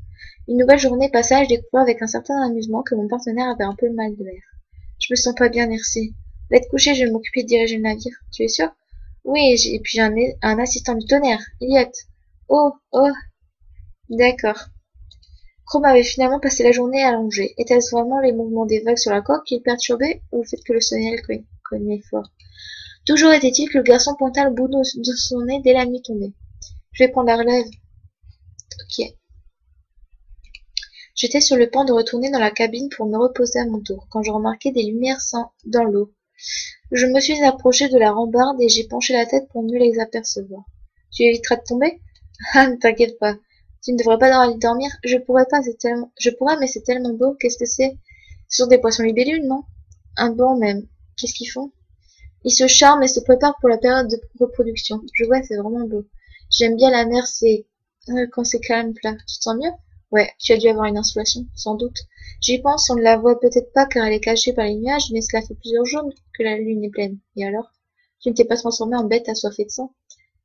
Une nouvelle journée passée, je découvrais avec un certain amusement que mon partenaire avait un peu le mal de mer. Je me sens pas bien, merci. Va te coucher, je vais m'occuper de diriger le navire. Tu es sûr? Oui, et puis j'ai un assistant du tonnerre, Elliot. Oh, oh, d'accord. Chrome avait finalement passé la journée allongé. Était-ce vraiment les mouvements des vagues sur la coque qui le perturbaient, ou le fait que le soleil cognait fort? Toujours était-il que le garçon pointa le bout de son nez dès la nuit tombée. Je vais prendre la relève. Ok. J'étais sur le point de retourner dans la cabine pour me reposer à mon tour, quand je remarquai des lumières dans l'eau. Je me suis approché de la rambarde et j'ai penché la tête pour mieux les apercevoir. Tu éviteras de tomber? Ah, ne t'inquiète pas. Tu ne devrais pas aller dormir? Je pourrais pas, je pourrais, mais c'est tellement beau. Qu'est-ce que c'est? Ce sont des poissons libellules, non? Un banc même. Qu'est-ce qu'ils font? Ils se charment et se préparent pour la période de reproduction. Je vois, c'est vraiment beau. J'aime bien la mer, c'est quand c'est calme là. Tu te sens mieux? Ouais, tu as dû avoir une insolation, sans doute. J'y pense, on ne la voit peut-être pas car elle est cachée par les nuages, mais cela fait plusieurs jours que la lune est pleine. Et alors? Tu ne t'es pas transformé en bête assoiffée de sang?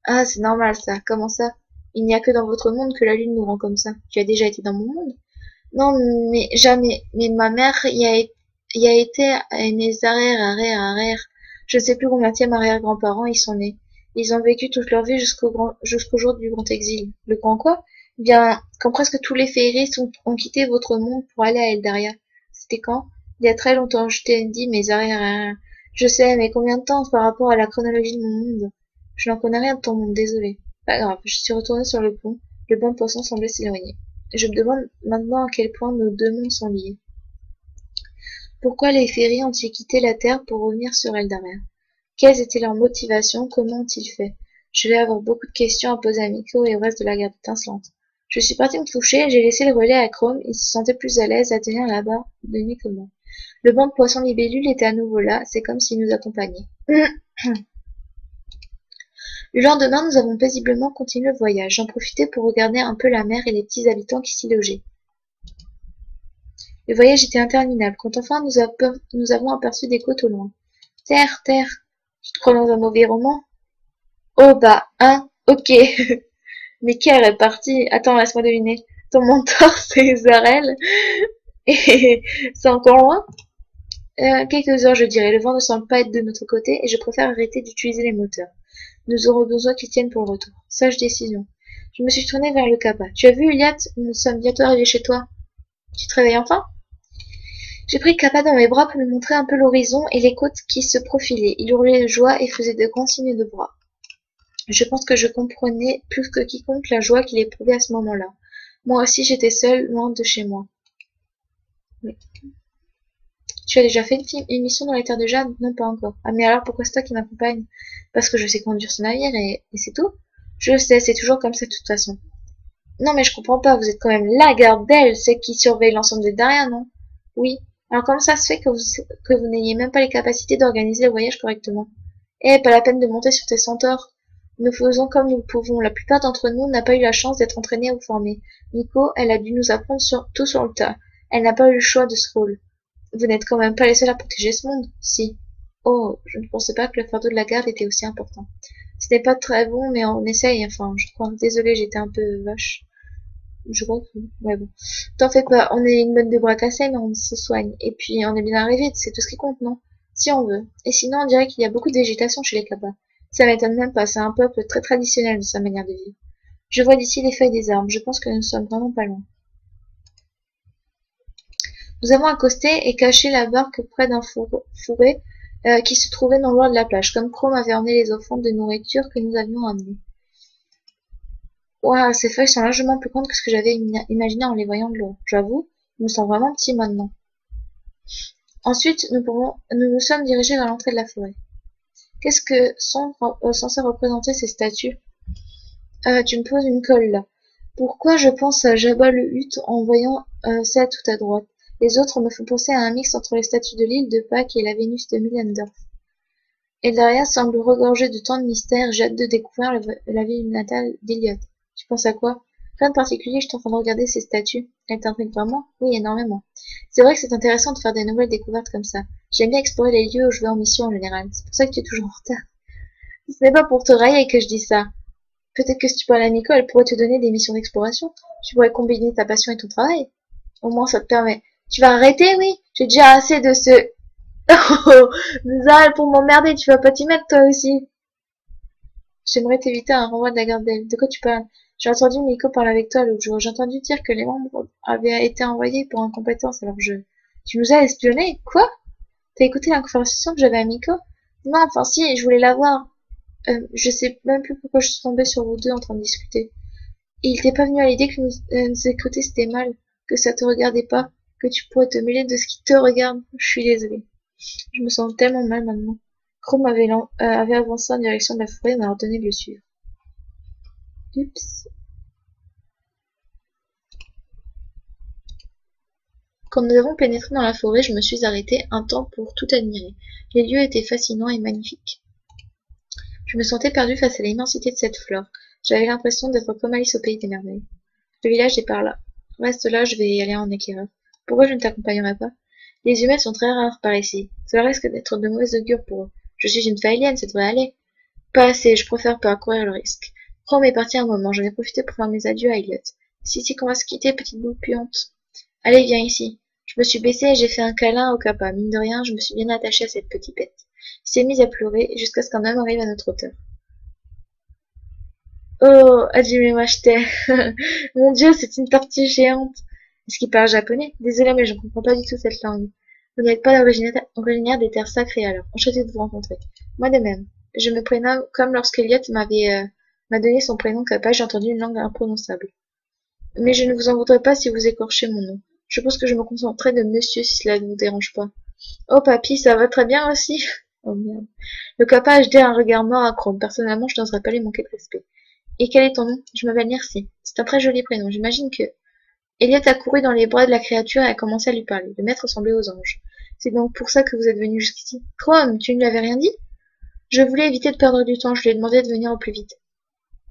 Ah, c'est normal ça. Comment ça? Il n'y a que dans votre monde que la lune nous rend comme ça. Tu as déjà été dans mon monde? Non, mais jamais. Mais ma mère y a été et mes arrière. Je ne sais plus combienième arrière-grands-parents ils sont nés. Ils ont vécu toute leur vie jusqu'au jour du grand exil. Le grand quoi? Bien, quand presque tous les féeris ont quitté votre monde pour aller à Eldaria. C'était quand? Il y a très longtemps, je t'ai dit mes arrière. Je sais, mais combien de temps par rapport à la chronologie de mon monde? Je n'en connais rien de ton monde, désolé. Pas grave, je suis retournée sur le pont. Le banc de poisson semblait s'éloigner. Je me demande maintenant à quel point nos deux mondes sont liés. Pourquoi les féeris ont-ils quitté la Terre pour revenir sur Eldaria? Quelles étaient leurs motivations? Comment ont-ils fait? Je vais avoir beaucoup de questions à poser à Miko et au reste de la garde étincelante. Je suis partie me toucher et j'ai laissé le relais à Chrome. Il se sentait plus à l'aise à tenir la barre de nuit que moi. Le banc de poissons libellules était à nouveau là. C'est comme s'il nous accompagnait. Le lendemain, nous avons paisiblement continué le voyage. J'en profitais pour regarder un peu la mer et les petits habitants qui s'y logeaient. Le voyage était interminable, quand enfin nous avons aperçu des côtes au loin. Terre, terre, tu te crois dans un mauvais roman? Oh bah, hein, ok. Mais Kerr est parti. Attends, laisse-moi deviner. Ton mentor, c'est Zarel. Et c'est encore loin? Quelques heures, je dirais. Le vent ne semble pas être de notre côté et je préfère arrêter d'utiliser les moteurs. Nous aurons besoin qu'ils tiennent pour le retour. Sage décision. Je me suis tournée vers le Kappa. Tu as vu, Iliad? Nous sommes bientôt arrivés chez toi. Tu te réveilles enfin? J'ai pris Kappa dans mes bras pour lui montrer un peu l'horizon et les côtes qui se profilaient. Il hurlait de joie et faisait de grands signes de bras. Je pense que je comprenais plus que quiconque la joie qu'il éprouvait à ce moment-là. Moi aussi j'étais seule, loin de chez moi. Oui. Tu as déjà fait une mission dans les terres de Jade? Non, pas encore. Ah mais alors pourquoi c'est toi qui m'accompagne? Parce que je sais conduire ce navire et c'est tout? Je sais, c'est toujours comme ça de toute façon. Non mais je comprends pas, vous êtes quand même la garde-d'elle, celle qui surveille l'ensemble des Daria, non? Oui. Alors comment ça se fait que vous n'ayez même pas les capacités d'organiser le voyage correctement? Eh, pas la peine de monter sur tes centaures. Nous faisons comme nous le pouvons. La plupart d'entre nous n'a pas eu la chance d'être entraînée ou formée. Nico, elle a dû nous apprendre tout sur le tas. Elle n'a pas eu le choix de ce rôle. Vous n'êtes quand même pas les seuls à protéger ce monde. Si. Oh, je ne pensais pas que le fardeau de la garde était aussi important. Ce n'est pas très bon, mais on essaye, enfin, je crois. Désolée, j'étais un peu vache. Je crois que... Ouais, bon. T'en fais pas, on est une bonne de bras cassés, mais on se soigne. Et puis, on est bien arrivé, c'est tout ce qui compte, non? Si on veut. Et sinon, on dirait qu'il y a beaucoup de végétation chez les Kappa. Ça m'étonne même pas, c'est un peuple très traditionnel de sa manière de vivre. Je vois d'ici les feuilles des arbres, je pense que nous sommes vraiment pas loin. Nous avons accosté et caché la barque près d'un fourré qui se trouvait non loin de la plage, comme Chrome avait emmené les offrandes de nourriture que nous avions amenées. Ouah, ces feuilles sont largement plus grandes que ce que j'avais imaginé en les voyant de l'eau. J'avoue, ils me semblent vraiment petits maintenant. Ensuite, nous nous sommes dirigés vers l'entrée de la forêt. Qu'est-ce que sont censés représenter ces statues? Tu me poses une colle là. Pourquoi je pense à Jabba le Hutt en voyant ça tout à droite? Les autres me font penser à un mix entre les statues de l'île de Pâques et la Vénus de Millendorf. Et derrière semble regorger de tant de mystères, j'ai hâte de découvrir la ville natale d'Eliot. Tu penses à quoi? Rien de particulier, je suis en train de regarder ces statues. Elles t'intriguent vraiment? Oui, énormément. C'est vrai que c'est intéressant de faire des nouvelles découvertes comme ça. J'aime bien explorer les lieux où je vais en mission en général. C'est pour ça que tu es toujours en retard. Ce n'est pas pour te railler que je dis ça. Peut-être que si tu parles à Nico, elle pourrait te donner des missions d'exploration. Tu pourrais combiner ta passion et ton travail. Au moins, ça te permet. Tu vas arrêter, oui? J'ai déjà assez de ce... Oh, Zal, pour m'emmerder, tu vas pas t'y mettre, toi aussi. J'aimerais t'éviter un renvoi de la garde d'elle. De quoi tu parles? J'ai entendu Nico parler avec toi l'autre jour. J'ai entendu dire que les membres avaient été envoyés pour incompétence à leur jeu. Tu nous as espionnés? Quoi? T'as écouté la conversation que j'avais avec Nico? Non, enfin si, je voulais la voir. Je sais même plus pourquoi je suis tombée sur vous deux en train de discuter. Et il t'est pas venu à l'idée que nous écouter c'était mal, que ça te regardait pas, que tu pourrais te mêler de ce qui te regarde. Je suis désolée. Je me sens tellement mal maintenant. Chrome avait avancé en direction de la forêt et m'a ordonné de le suivre. Oups. Quand nous avons pénétré dans la forêt, je me suis arrêtée un temps pour tout admirer. Les lieux étaient fascinants et magnifiques. Je me sentais perdue face à l'immensité de cette flore. J'avais l'impression d'être comme Alice au pays des merveilles. Le village est par là. Reste là, je vais y aller en éclaireur. Pourquoi je ne t'accompagnerai pas? Les humains sont très rares par ici. Cela risque d'être de mauvais augure pour eux. Je suis une Faélienne, ça devrait aller. Pas assez, je préfère pas courir le risque. Chrome est parti un moment, j'en ai profité pour faire mes adieux à Elliot. Si, qu'on va se quitter, petite boule puante. Allez, viens ici. Je me suis baissée et j'ai fait un câlin au Kappa. Mine de rien, je me suis bien attachée à cette petite bête. Il s'est mis à pleurer jusqu'à ce qu'un homme arrive à notre hauteur. Oh, Hajime Mashite. Mon Dieu, c'est une tortue géante. Est-ce qu'il parle japonais? Désolée, mais je ne comprends pas du tout cette langue. Vous n'êtes pas originaire des terres sacrées alors. Enchanté de vous rencontrer. Moi de même. Je me prénomme comme lorsqu'Eliot m'a donné son prénom Kappa, j'ai entendu une langue imprononçable. Mais je ne vous en voudrais pas si vous écorchez mon nom. Je pense que je me contenterai de monsieur si cela ne vous dérange pas. Oh papy, ça va très bien aussi. Oh merde. Le Kappa a jeté un regard mort à Chrome. Personnellement, je n'oserais pas lui manquer de respect. Et quel est ton nom? Je m'appelle Merci. C'est un très joli prénom. J'imagine que... Elliot a couru dans les bras de la créature et a commencé à lui parler. Le maître ressemblait aux anges. C'est donc pour ça que vous êtes venu jusqu'ici. Chrome, tu ne lui avais rien dit? Je voulais éviter de perdre du temps. Je lui ai demandé de venir au plus vite.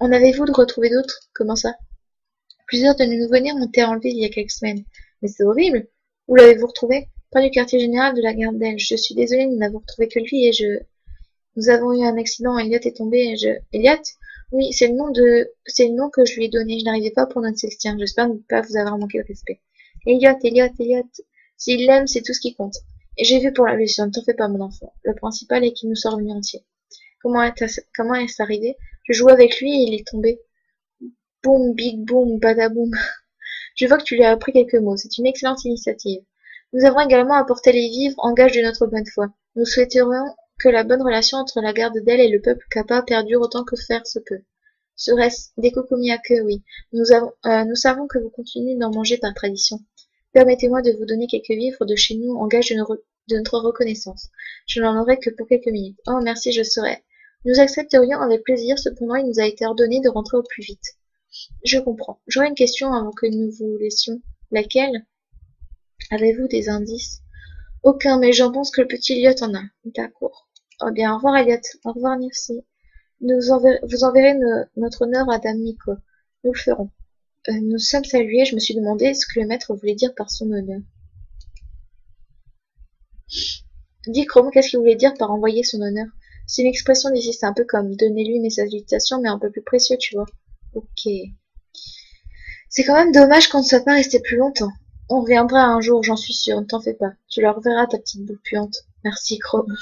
En avez-vous de retrouver d'autres? Comment ça? Plusieurs de nos nouveau-nés ont été enlevés il y a quelques semaines. Mais c'est horrible. Où l'avez-vous retrouvé? Pas du quartier général de la garde d'Elge. Je suis désolée, nous n'avons retrouvé que lui et je... Nous avons eu un accident, Elliot est tombé et je... Elliot? Oui, c'est le nom que je lui ai donné. Je n'arrivais pas à prononcer le tien. J'espère ne pas vous avoir manqué de respect. Elliot, Elliot, Elliot. S'il l'aime, c'est tout ce qui compte. Et j'ai vu pour la blessure. Ne t'en fais pas, mon enfant. Le principal est qu'il nous soit revenu entier. Comment est-ce arrivé? Je jouais avec lui et il est tombé. Boum, big boum, badaboum. Je vois que tu lui as appris quelques mots. C'est une excellente initiative. Nous avons également apporté les vivres en gage de notre bonne foi. Nous souhaiterions que la bonne relation entre la garde d'elle et le peuple Kappa perdure autant que faire se peut. Serait-ce des kokomiake, oui. Nous savons que vous continuez d'en manger par tradition. Permettez-moi de vous donner quelques vivres de chez nous en gage de notre reconnaissance. Je n'en aurai que pour quelques minutes. Oh, merci, je serai. Nous accepterions avec plaisir, cependant il nous a été ordonné de rentrer au plus vite. Je comprends. J'aurais une question avant que nous vous laissions. Laquelle? Avez-vous des indices? Aucun, mais j'en pense que le petit Elliot en a. D'accord. Oh bien, au revoir Elliot. Au revoir, merci. Vous enverrez notre honneur à Dame Miko. Nous le ferons. Nous sommes salués, je me suis demandé ce que le maître voulait dire par son honneur. Dis Chrome, qu'est-ce qu'il voulait dire par envoyer son honneur? C'est une expression d'ici, c'est un peu comme donnez-lui mes salutations, mais un peu plus précieux, tu vois. Ok. C'est quand même dommage qu'on ne soit pas resté plus longtemps. On reviendra un jour, j'en suis sûre, ne t'en fais pas. Tu leur verras ta petite boule puante. Merci Chrome.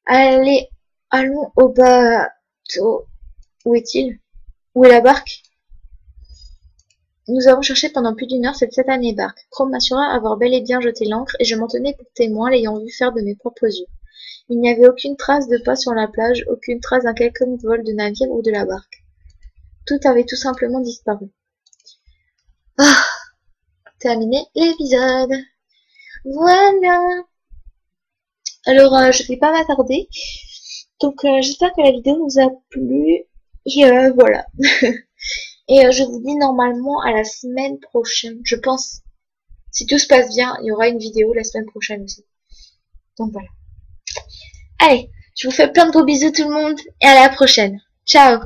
Allez, allons au bateau. Où est-il? Où est la barque? Nous avons cherché pendant plus d'1 heure cette satanée barque. Chrome m'assura avoir bel et bien jeté l'ancre, et je m'en tenais pour témoin, l'ayant vu faire de mes propres yeux. Il n'y avait aucune trace de pas sur la plage, aucune trace d'un quelconque vol de navire ou de la barque. Tout avait tout simplement disparu. Ah, terminé l'épisode. Voilà. Alors, je vais pas m'attarder. Donc, j'espère que la vidéo vous a plu. Et voilà. Et je vous dis normalement à la semaine prochaine. Je pense, si tout se passe bien, il y aura une vidéo la semaine prochaine aussi. Donc voilà. Allez, je vous fais plein de gros bisous tout le monde et à la prochaine. Ciao!